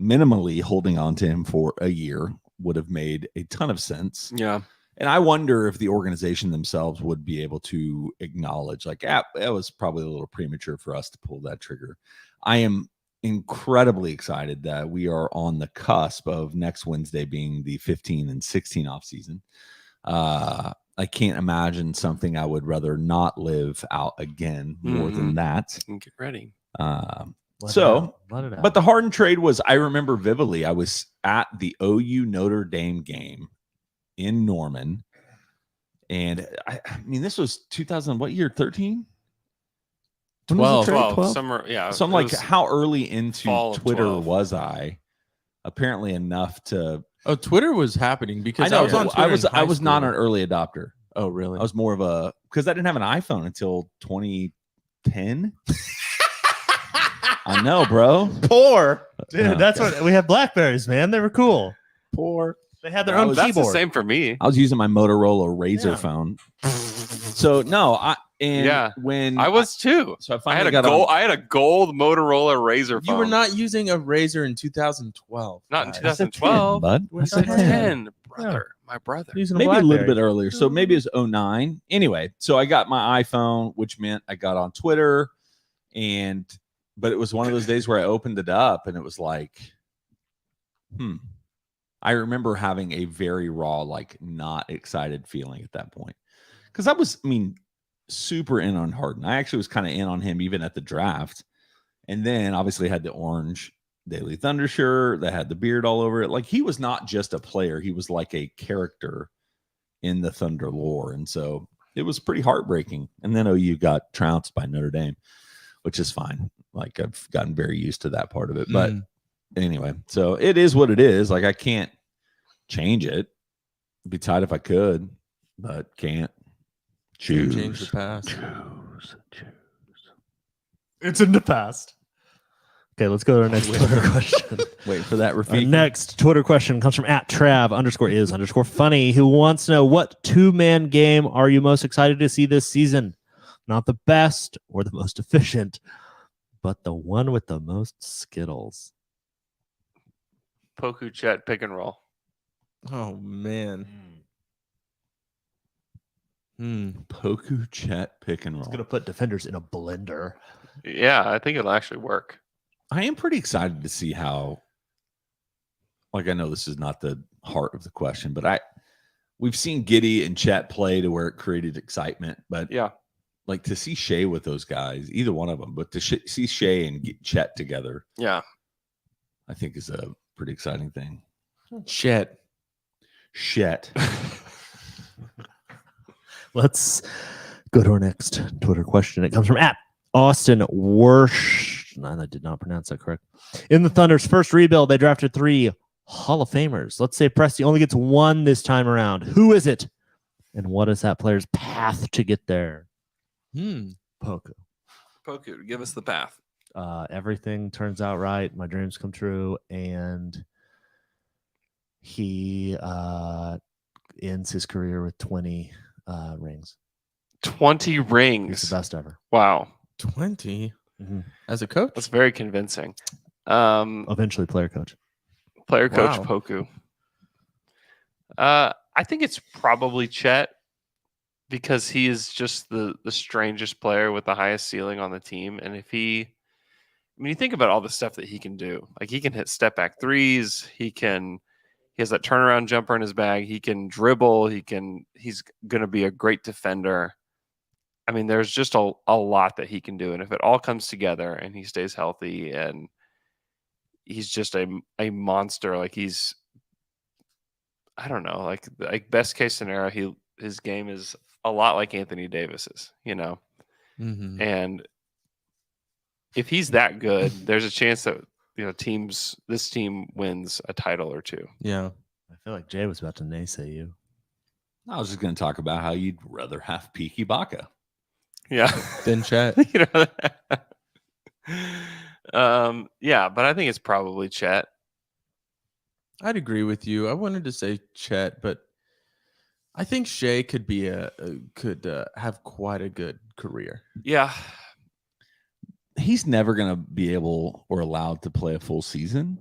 Minimally holding on to him for a year would have made a ton of sense. Yeah. And I wonder if the organization themselves would be able to acknowledge, like, it was probably a little premature for us to pull that trigger. I am incredibly excited that we are on the cusp of next Wednesday being the 15 and 16 off season. I can't imagine something I would rather not live out again more than that. Get ready. Let it out. But the Harden trade was, I remember vividly, I was at the OU Notre Dame game in Norman. And I mean, this was 2000, what year? 13? 12. Summer. Yeah. So I'm it like, was how early into fall of Twitter 12. was I? Apparently enough to. Oh, Twitter was happening because I know. I was on Twitter. I was not an early adopter. Oh, really? I was more of a, because I didn't have an iPhone until 2010. I know, bro. Poor. Dude, Oh, that's okay. what we had Blackberries, man. They were cool. Poor. They had their That own was- That's keyboard. the same for me. I was using my Motorola Razr Yeah. phone. So no, when I was too. so I I finally had a got gold. on, I had a gold Motorola Razr phone. You were not using a Razor in 2012. Not in guys. I said 2012. bud. I I said said 10. 10, brother. My brother. Using Maybe a little Blackberry. bit earlier. So maybe it was 09. Anyway, so I got my iPhone, which meant I got on Twitter, but it was one of those days where I opened it up and it was like, I remember having a very raw, like not excited feeling at that point. Because I was, super in on Harden. I actually was kind of in on him even at the draft. And then obviously had the orange Daily Thunder shirt that had the beard all over it. Like he was not just a player, he was like a character in the Thunder lore. And so it was pretty heartbreaking. And then OU got trounced by Notre Dame, which is fine. Like I've gotten very used to that part of it. But anyway, so it is what it is. Like I can't change it. It'd be tight if I could, but can't. Change Choose. the past. It's in the past. Okay, let's go to our next Twitter question. Wait for that, Our Rafiki. next Twitter question comes from @Trav_is_funny, who wants to know what two-man game are you most excited to see this season? Not the best or the most efficient, but the one with the most skittles. Poku Chet pick and roll. Oh man. Poku Chet pick and roll. It's gonna put defenders in a blender. Yeah, I think it'll actually work. I am pretty excited to see how, like, I know this is not the heart of the question, but we've seen Giddey and Chet play to where it created excitement, but Yeah. like to see Shea with those guys, either one of them, but to see Shea and Chet together, Yeah. I think is a pretty exciting thing. Shit. Chet. Let's go to our next Twitter question. It comes from @Austin Wersh. No, I did not pronounce that correct. In the Thunder's first rebuild, they drafted 3 Hall of Famers. Let's say Presti only gets 1 this time around. Who is it? And what is that player's path to get there? Hmm. Poku. Poku, give us the path. Everything turns out right. My dreams come true, and he ends his career with 20 rings. 20 He's rings. the best ever. Wow. 20 Mhm. as a coach. That's very convincing. Eventually, player coach. Player coach Wow. Poku. I think it's probably Chet because he is just the strangest player with the highest ceiling on the team. And if he, I mean, you think about all the stuff that he can do. Like he can hit step back threes. He has that turnaround jumper in his bag. He can dribble. He's going to be a great defender. I mean, there's just a lot that he can do. And if it all comes together and he stays healthy and he's just a monster, like he's, I don't know, like best case scenario, his game is a lot like Anthony Davis's, you know? Mhm. And if he's that good, there's a chance that, you know, this team wins a title or two. Yeah. I feel like Jay was about to naysay you. I was just going to talk about how you'd rather have Piki Baka. Yeah. Then Chet. You know? Yeah, but I think it's probably Chet. I'd agree with you. I wanted to say Chet, but I think Shea could be could have quite a good career. Yeah. He's never going to be able or allowed to play a full season.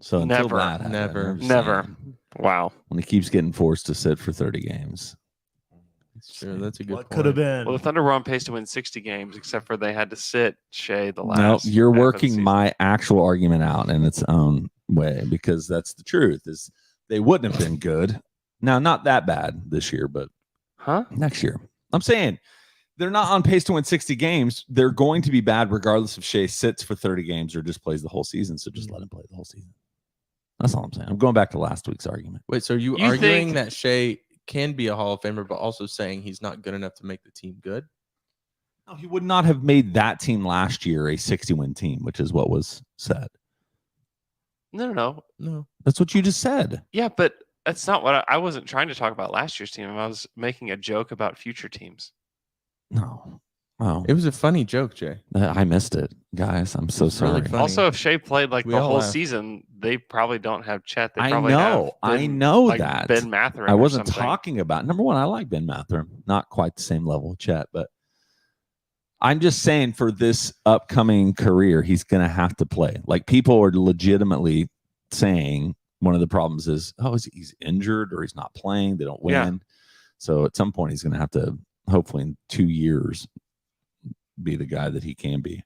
So until Never. that happens, Never. I'm just Never. saying, Wow. when he keeps getting forced to sit for 30 games. Sure, that's a good What point. could have been? Well, the Thunder were on pace to win 60 games, except for they had to sit Shea the last. No, you're half of the working season. my actual argument out in its own way because that's the truth. Is they wouldn't have been good. Now, not that bad this year, but Huh? next year. I'm saying they're not on pace to win 60 games. They're going to be bad regardless if Shea sits for 30 games or just plays the whole season. So just let him play the whole season. That's all I'm saying. I'm going back to last week's argument. Wait, so you You arguing think- that Shea can be a Hall of Famer, but also saying he's not good enough to make the team good? No, he would not have made that team last year a 60-win team, which is what was said. No. No. That's what you just said. Yeah, but that's not what I wasn't trying to talk about last year's team. I was making a joke about future teams. No. Oh, It was a funny joke, Jay. I missed it, guys. I'm so It's really sorry. funny. Also, if Shea played like We the all whole laughed. season, they probably don't have Chet. They I probably know. have I know like that. Ben Mathurin. I or wasn't something. talking about number one. I like Ben Mathurin, not quite the same level of Chet, but I'm just saying for this upcoming career, he's going to have to play. Like people are legitimately saying one of the problems is, he's injured or he's not playing. They don't win. Yeah. So at some point, he's going to have to, hopefully in 2 years, be the guy that he can be.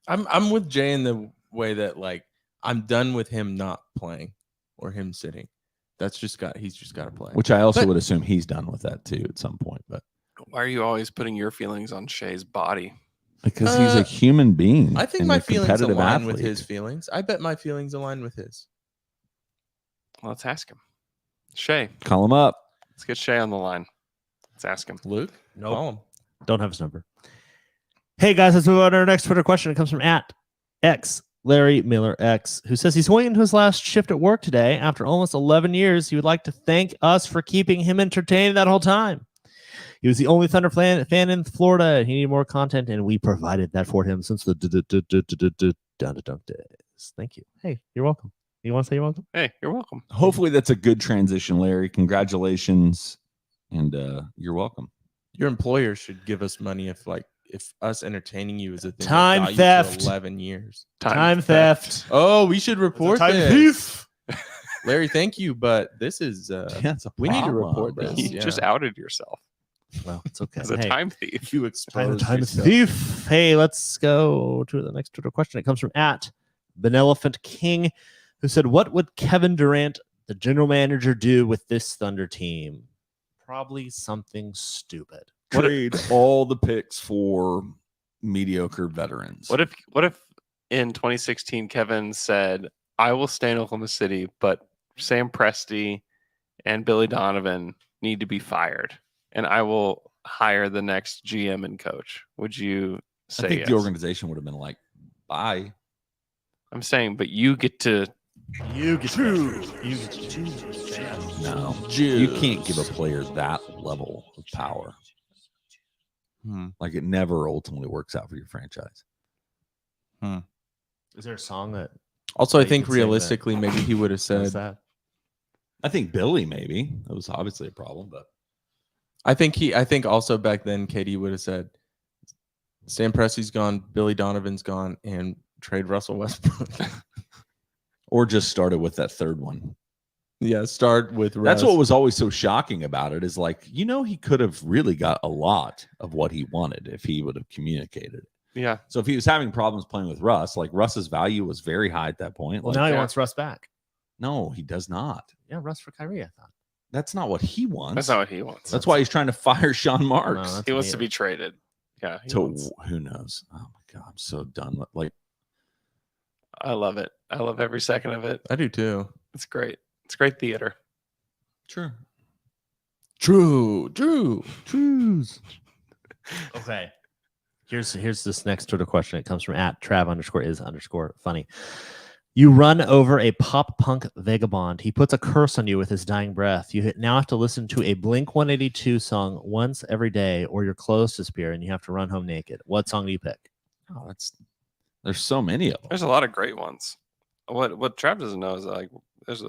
I'm with Jay in the way that like I'm done with him not playing or him sitting. He's just got to play. Which I also But- would assume he's done with that too at some point. But Why are you always putting your feelings on Shea's body? because he's a human being, I think and my a feelings competitive align with athlete. his feelings. I bet my feelings align with his. Well, let's ask him. Shea, Call him up. let's get Shea on the line. Let's ask him. Luke, Nope. call him. Don't have his number. Hey guys, let's move on to our next Twitter question. It comes from @X Larry Miller X, who says he's going into his last shift at work today. After almost 11 years, he would like to thank us for keeping him entertained that whole time. He was the only Thunder fan in Florida. He needed more content, and we provided that for him since the Down to Dunk days. Thank you. Hey, you're welcome. You want to say you're welcome? Hey, you're welcome. Hopefully that's a good transition, Larry. Congratulations, and you're welcome. Your employer should give us money if us entertaining you is a thing. that Time got you for theft. 11 years. Time theft. Oh, we should report Time this. Larry, thank you, but this is That's a we need to problem, report bro. this. You just outed yourself Well, it's okay. as a Hey, time thief. you time exposed yourself. thief. Hey, let's go to the next Twitter question. It comes from @Benelophant King, who said, "What would Kevin Durant, the general manager, do with this Thunder team? Probably something stupid." Trade all the picks for mediocre veterans. What if in 2016 Kevin said, "I will stay in Oklahoma City, but Sam Presti and Billy Donovan need to be fired, and I will hire the next GM and coach"? Would you say I think yes? the organization would have been like, bye. I'm saying, but you get to. You get to choose. No, you can't give a player that level of power. Hmm. Like it never ultimately works out for your franchise. Is there a song that Also, I They think could sing that. realistically, maybe he would have says said. that? I think Billy maybe that was obviously a problem, but I think also back then, KD would have said, Stan Presti's gone, Billy Donovan's gone, and trade Russell Westbrook. or just started with that third one. Yeah, start with Russ. That's what was always so shocking about it is like, he could have really got a lot of what he wanted if he would have communicated. Yeah. So if he was having problems playing with Russ, like Russ's value was very high at that point. Well, Like, now he yeah. wants Russ back. no, he does not. Yeah, Russ for Kyrie, I thought. That's not what he wants. That's not what he wants. That's why he's trying to fire Sean Marks. that's he wants to me. be traded. Yeah. he to wants- who knows? Oh my god, I'm so done. Like I love it. I love every second of it. I do too. It's great. It's great theater. sure. True. Trues. Okay. Here's this next Twitter question. It comes from @Trav_is_funny. You run over a pop punk vagabond. He puts a curse on you with his dying breath. You now have to listen to a Blink 182 song once every day, or your clothes disappear and you have to run home naked. What song do you pick? Oh, there's so many of them. There's a lot of great ones. What Trav doesn't know is like there's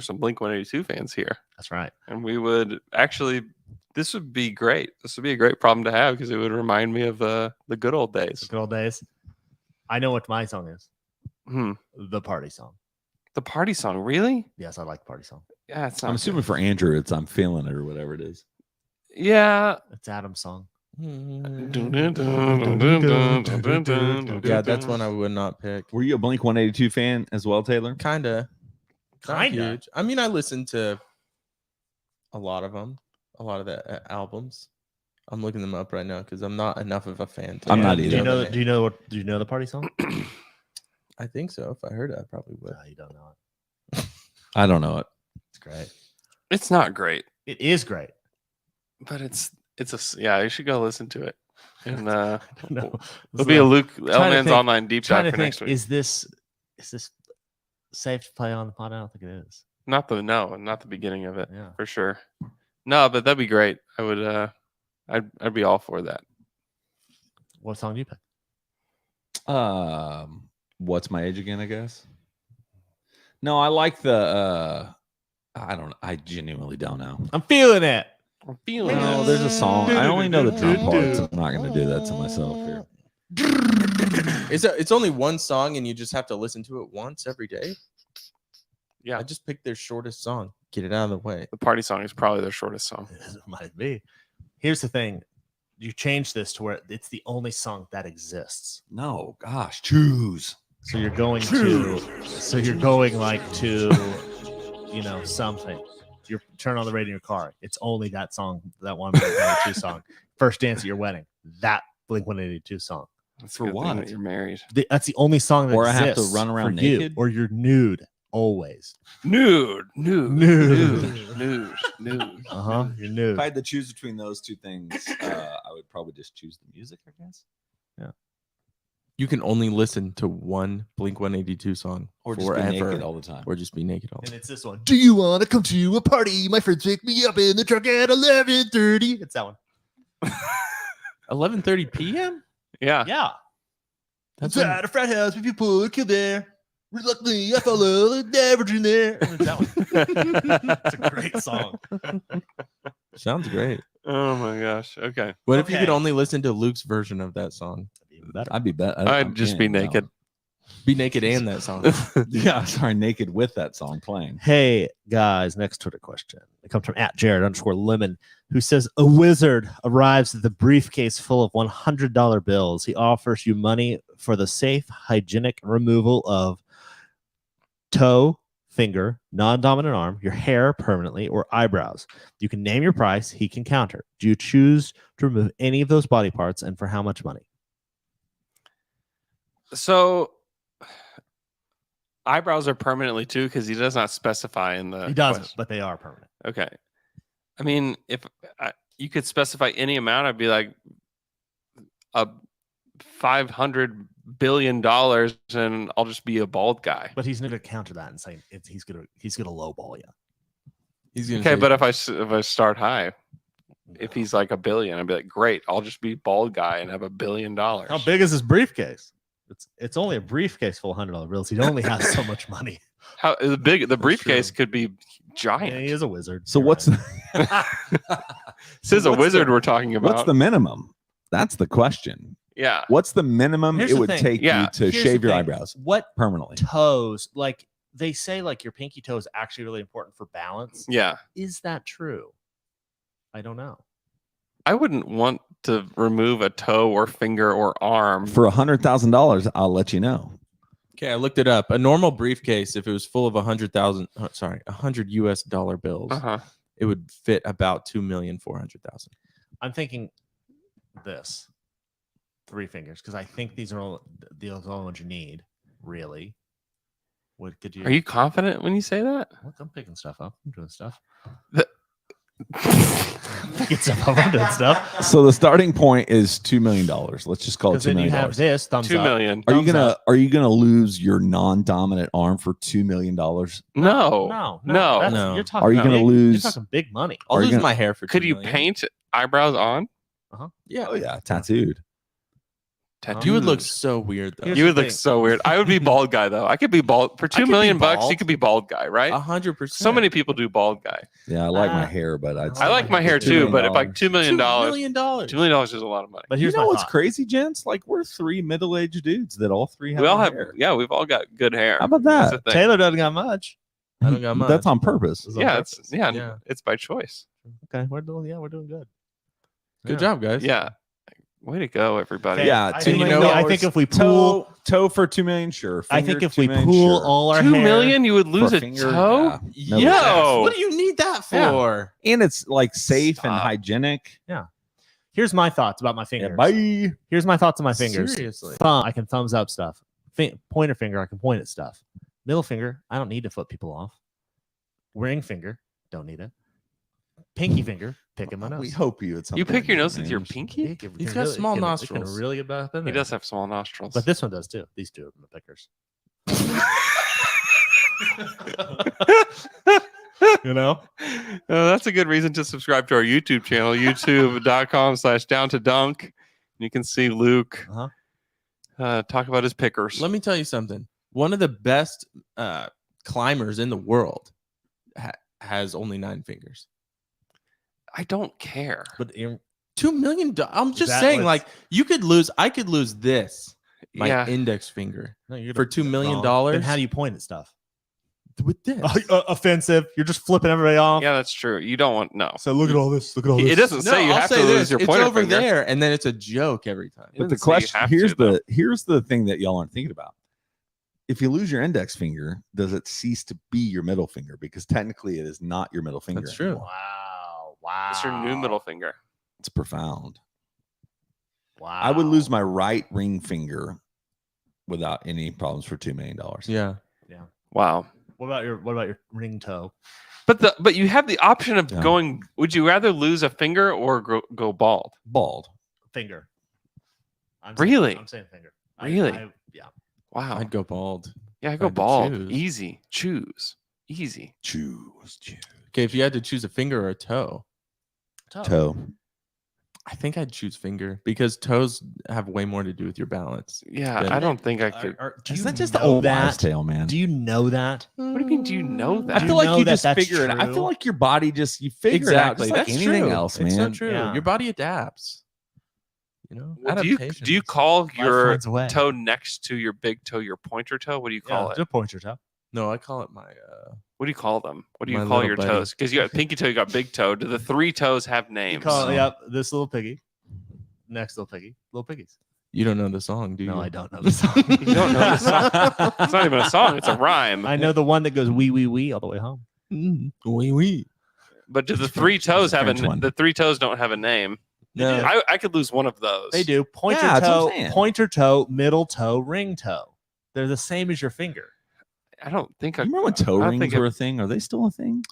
some Blink 182 fans here, That's right. and we would actually this would be great. This would be a great problem to have because it would remind me of the good old days. Good old days. I know what my song is. Hmm. The party song. The party song, really? Yes, I like the party song. Yeah, it's not I'm good. assuming for Andrew, it's "I'm Feeling It" or whatever it is. Yeah. It's Adam's song. Yeah, that's one I would not pick. Were you a Blink 182 fan as well, Taylor? Kinda. Not Kinda. huge. I mean, I listened to a lot of them, a lot of the albums. I'm looking them up right now because I'm not enough of a fan. I'm not Do either. you know? them. Do you know the party song? I think so. If I heard it, I probably would. No, you don't know it. I don't know it. It's great. It's not great, It is great. but yeah. You should go listen to it. And No, it'll be a Luke to Elman's think- online deep trying dive to for think. next week. Is this safe to play on the pod? I don't think it is. Not the beginning of it Yeah. for sure. No, but that'd be great. I would. I'd be all for that. What song do you pick? What's my age again? I guess. No, I like the. I genuinely don't know. I'm feeling it. I'm feeling No, it. there's a song. I only know the drum parts. I'm not going to do that to myself here. It's only one song, and you just have to listen to it once every day. Yeah. I just picked their shortest song. Get it out of the way. The party song is probably their shortest song. It might be. Here's the thing. You change this to where it's the only song that exists. No, gosh, choose. So you're going to. So you're going like to, something. You turn on the radio in your car. It's only that song, that one Blink 182 song. First dance at your wedding. That Blink 182 song. That's For a good thing what? that you're married. That's the only song that Or I have to exists run around for you, naked? or you're nude always. Nude. Nude. Nude. You're If nude. I had to choose between those two things, I would probably just choose the music, I guess. You can only listen to one Blink 182 song Or just forever, be naked all the time. or just be naked all the And time. it's this one. Do you want to come to a party? My friends pick me up in the truck at 11:30. It's that one. 11:30 p.m. Yeah. Yeah. That's It's when- at a frat house if you put a kid there. Reluctantly, I follow the average in there. It's that one. It's a great song. Sounds great. Oh my gosh. Okay. What if you could Okay. only listen to Luke's version of that song? Even better. I'd be better. I'd just be naked. Be naked and that song. Yeah, sorry, naked with that song playing. Hey guys, next Twitter question. It comes from @Jared_Lemon, who says a wizard arrives with a briefcase full of $100 bills. He offers you money for the safe, hygienic removal of toe, finger, non-dominant arm, your hair permanently, or eyebrows. You can name your price. He can counter. Do you choose to remove any of those body parts, and for how much money? So eyebrows are permanently too because he does not specify in the He doesn't, question. but they are permanent. Okay. I mean, if you could specify any amount, I'd be like a $500 billion and I'll just be a bald guy. But he's going to counter that and say he's gonna lowball you. He's gonna Okay, say- but if I start high, if he's like a billion. I'd be like, great, I'll just be bald guy and have $1 billion. How big is his briefcase? It's only a briefcase full of $100 bills. He only has so much money. How the briefcase could be giant. Yeah, he is a wizard. So You're what's right. This is a what's wizard the- we're talking about. what's the minimum? That's the question. yeah. What's the minimum Here's it the would thing. take Yeah. you to Here's shave the your thing. eyebrows What permanently? toes? Like they say, like your pinky toe is actually really important for balance. Yeah. Is that true? I don't know. I wouldn't want to remove a toe or finger or arm. For $100,000, I'll let you know. Okay, I looked it up. A normal briefcase, if it was full of 100 US dollar bills, Uh-huh. it would fit about 2,400,000. I'm thinking this 3 fingers because I think these are all the only ones you need. Really? What could you? Are you confident when you say that? Look, I'm picking stuff up. I'm doing stuff. The- Picking stuff up. I'm doing stuff. So the starting point is $2 million. Let's just call it Because $2 then you million. have this thumbs 2 up. million. Are you thumbs gonna up. Are you gonna lose your non-dominant arm for $2 million? No. No, No. that's- No. You're talking. Are you gonna big- lose? You're talking big money. I'll Are you lose gonna- my hair for 2 Could you million. paint eyebrows on? Yeah. Oh yeah, tattooed. You would look so weird though. Here's You the would look thing. so weird. I would be bald guy though. I could be bald for I could $2 be million bucks. You bald. could be bald guy, right? 100%. So many people do bald guy. Yeah, I like my Ah. hair, but I'd I like my hair $2 too, million. but if like $2 million, $2 $2 million. million is a lot of money. But You here's know my what's thought. crazy, gents? Like we're 3 middle-aged dudes that all 3 have. We all our have, hair. yeah, we've all got good hair. How about That's that? the thing. Taylor doesn't got much. I don't got much. That's on purpose. It's on Yeah, purpose. it's yeah, Yeah. it's by choice. Okay, we're doing good. Good job, guys. Yeah, way to go, everybody. Okay, Yeah, I $2 think, million. I think if we pool, toe for $2 million, sure. I Finger, think if $2 we million, pool sure. all our 2 hair, million, you would lose For a finger, toe. yeah. Yo, What do you need that Yeah. for? and it's like safe and Stop. hygienic. Here's my thoughts about my Yeah, fingers. bye. Here's my thoughts on my fingers. Seriously. Thumb, I can thumbs up stuff. Pointer finger, I can point at stuff. Middle finger, I don't need to flip people off. Ring finger, don't need it. Pinky finger, picking my nose. We hope you. you pick your nose with your pinky. He's got small It nostrils. can really get back in He there. does have small nostrils. But this one does too. These two are the pickers. You know? That's a good reason to subscribe to our YouTube channel, youtube.com/down to dunk. You can see Luke talk about his pickers. Let me tell you something. One of the best climbers in the world has only 9 fingers. I don't care. But $2 million. I'm just that saying, what's- like, I could lose this, my Yeah. index finger, no, you're for $2 million. Then how do you point at stuff? With this? Offensive. You're just flipping everybody off. Yeah, that's true. You don't want no. So look at all this. Look at all this. It doesn't say you I'll have to say lose this, your it's pointer over finger. there, and then it's a joke every time. It But the doesn't say you question have here's to, though. here's the thing that y'all aren't thinking about. If you lose your index finger, does it cease to be your middle finger? Because technically, it is not your middle finger. That's true. anymore. Wow. It's your new middle finger. It's profound. Wow. I would lose my right ring finger without any problems for $2 million. Yeah. Wow. What about your ring toe? But you have the option of Yeah. going. Would you rather lose a finger or go bald? Bald. Finger. Really? I'm saying finger. Really? Yeah. Wow. I'd go bald. Yeah, I if I go had to bald. choose. Easy. Choose. Easy. Choose. Okay, if you had to choose a finger or a toe, Toe. I think I'd choose finger because toes have way more to do with your balance. Yeah, Then- I don't think I could. Do Is you that just know the old that? wives' tale, man? Do you know that? What do you mean? Do you know I that? Do feel you like know you that just that's figure it out. I true? feel like your body just you figure it out Exactly. just like That's anything true. else, It's so man. true. Yeah. Your body adapts. You know, Well, do you adaptation. call Life your finds a way. toe next to your big toe your pointer toe? What do you call it? Just point your toe. No, I call it my. What do you call them? What do you My call little your buddy. toes? Because you got pinky toe, you got big toe. Do the 3 toes have You names? call it, yep, this little piggy. Next little piggy. Little piggies. You don't know the song, do you? No, I don't know the song. You don't know the song. It's not even a song; it's a rhyme. I know the one that goes wee wee wee all the way home. Oui, oui. But do the 3 toes have French one. the 3 toes don't have a name? No. I could lose one of those. They do. Pointer Yeah, that's what I'm toe, saying. pointer toe, middle toe, ring toe. They're the same as your finger. I don't think I. Remember when toe I don't rings think were a thing? Are they still a thing?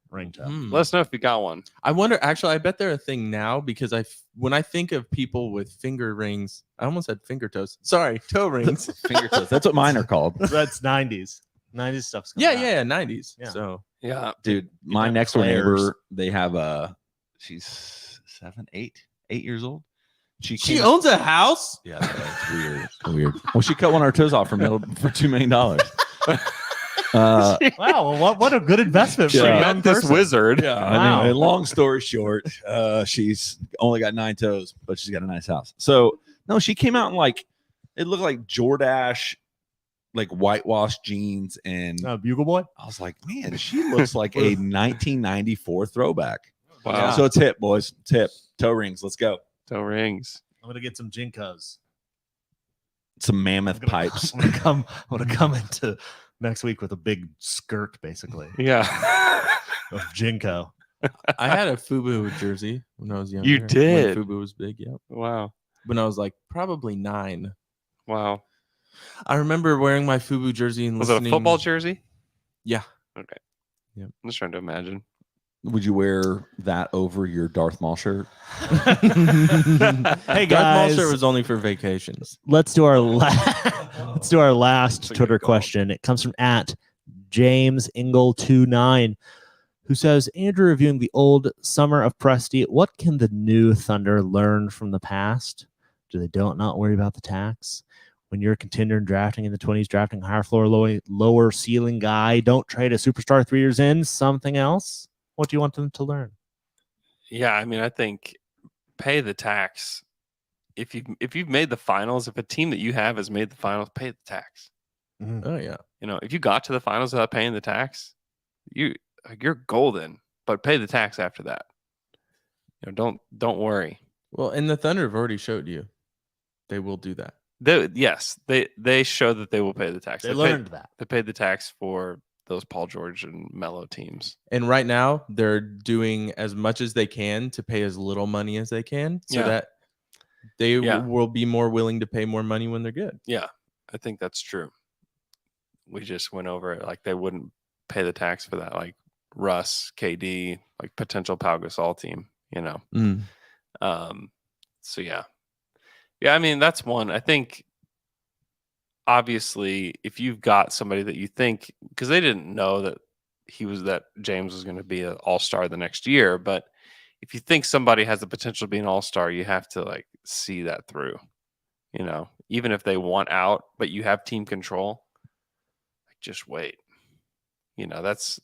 Ring toe. Hmm. Let us know if you got one. I wonder. Actually, I bet they're a thing now because when I think of people with finger rings, I almost said finger toes. Sorry, toe rings. Finger toes. That's what mine are called. That's 90s. 90s stuff's yeah, coming out. yeah, 90s. Yeah. So Yeah. Dude, my got next door Claire's. neighbor, they have a she's 8 years old. She came- owns a house. Yeah, that's weird. Weird. Well, she cut one of our toes off for $2 million. Wow, well, what a good investment for Yeah. a Met young this person. wizard. Yeah. Wow. Anyway, long story short, she's only got 9 toes, but she's got a nice house. So no, she came out in like it looked like Jordache, like whitewashed jeans, and Bugle Boy. I was like, man, she looks like a 1994 throwback. Wow. So it's hip, boys. It's hip. Toe rings. Let's go. Toe rings. I'm gonna get some Jinkos. Some mammoth pipes. I'm gonna come into next week with a big skirt, basically, Yeah. of Jinko. I had a FUBU jersey when I was younger. You did? When FUBU was big. Yep. Wow. When I was like probably 9. Wow. I remember wearing my FUBU jersey and Was it a listening. football jersey? Yeah. Okay. Yep. I'm just trying to imagine. Would you wear that over your Darth Maul shirt? Hey Darth Maul guys, shirt was only for vacations. let's do our let's do our last That's a good Twitter call. question. It comes from @JamesIngle29, who says, Andrew, reviewing the old Summer of Presti, what can the new Thunder learn from the past? Do they not worry about the tax? When you're a contender and drafting in the 20s, drafting a higher floor, lower ceiling guy, don't trade a superstar 3 years in. Something else? What do you want them to learn? Yeah, I mean, I think pay the tax. If you've made the finals, if a team that you have has made the finals, pay the tax. Oh yeah. You know, if you got to the finals without paying the tax, you're golden. But pay the tax after that. You know, don't worry. Well, and the Thunder have already showed you they will do that. They show that they will pay the tax. They paid- learned that. They paid the tax for those Paul George and Melo teams. And right now, they're doing as much as they can to pay as little money as they can, so Yeah. that they Yeah. will be more willing to pay more money when they're good. Yeah, I think that's true. We just went over it like they wouldn't pay the tax for that, like Russ, KD, like potential Pau Gasol team. You know, so yeah. I mean, that's one. I think obviously if you've got somebody that you think, because they didn't know that James was going to be an all-star the next year, but if you think somebody has the potential to be an all-star, you have to like see that through. You know, even if they want out, but you have team control, like just wait. You know, that's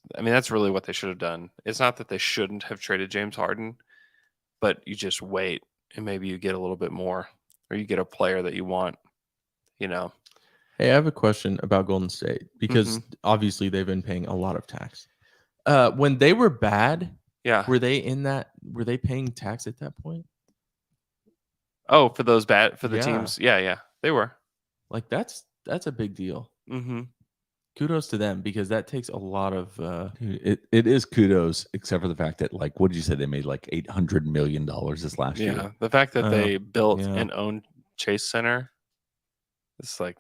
really what they should have done. It's not that they shouldn't have traded James Harden, but you just wait and maybe you get a little bit more, or you get a player that you want, you know. Hey, I have a question about Golden State because obviously they've been paying a lot of tax. When they were bad, Yeah. were they paying tax at that point? Oh, for the Yeah. teams. Yeah. They were. Like that's a big deal. Mm-hmm. Kudos to them because that takes a lot of Dude, it is kudos, except for the fact that, like, what did you say? They made like $800 million this last Yeah. year. The fact that they built yeah. and owned Chase Center,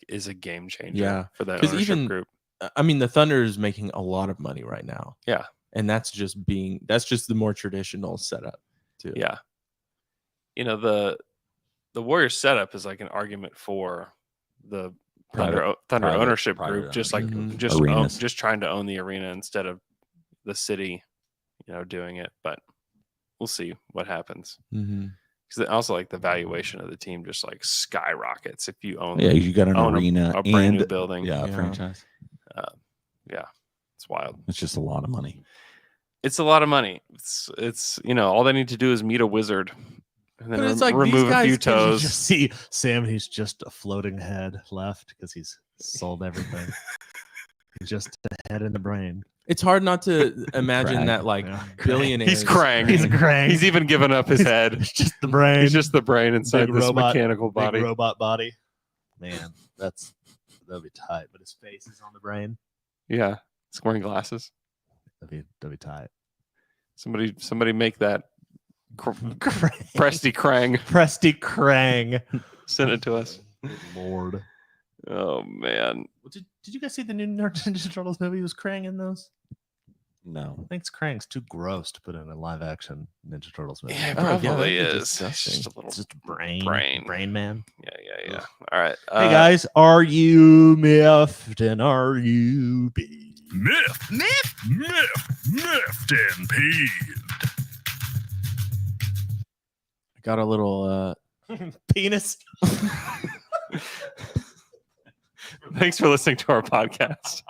is a game changer Yeah. for that 'Cause ownership even- group. I mean, the Thunder is making a lot of money right now. Yeah. And that's just the more traditional setup too. Yeah. You know, the Warriors setup is like an argument for the Thunder private- ownership private group, just like ownership. Arenas. just trying to own the arena instead of the city, you know, doing it. But we'll see what happens. Mm-hmm. Because also like the valuation of the team just like skyrockets if you own Yeah, you got an own arena a brand new and building. a Yeah. franchise. It's wild. It's just a lot of money. It's a lot of money. It's you know, all they need to do is meet a wizard and then But it's like these remove a guys few can You toes. just see Sam. He's just a floating head left because he's sold everything. He's just a head in the brain. It's hard not to imagine Krang. that like Yeah. billionaires. He's Krang. He's a Krang. He's even given up his head. It's just the brain. He's just the brain inside Big this robot- mechanical big body. robot body. Man, that'd be tight. But his face is on the brain. Yeah, he's wearing glasses. That'd be tight. Somebody make that Krang. Presty Krang. Presty Krang. Send it to us. Good Lord. Oh man. Did you guys see the new Ninja Turtles movie? Was Krang in those? No. I think Krang's too gross to put in a live action Ninja Turtles movie. Yeah, it Oh, yeah, probably that'd be is. It's disgusting. just a little It's just brain. Brain. Brain man. Yeah. All right. Hey guys, are you miffed and are you peeved? Miffed and peeved. got a little Penis. Thanks for listening to our podcast.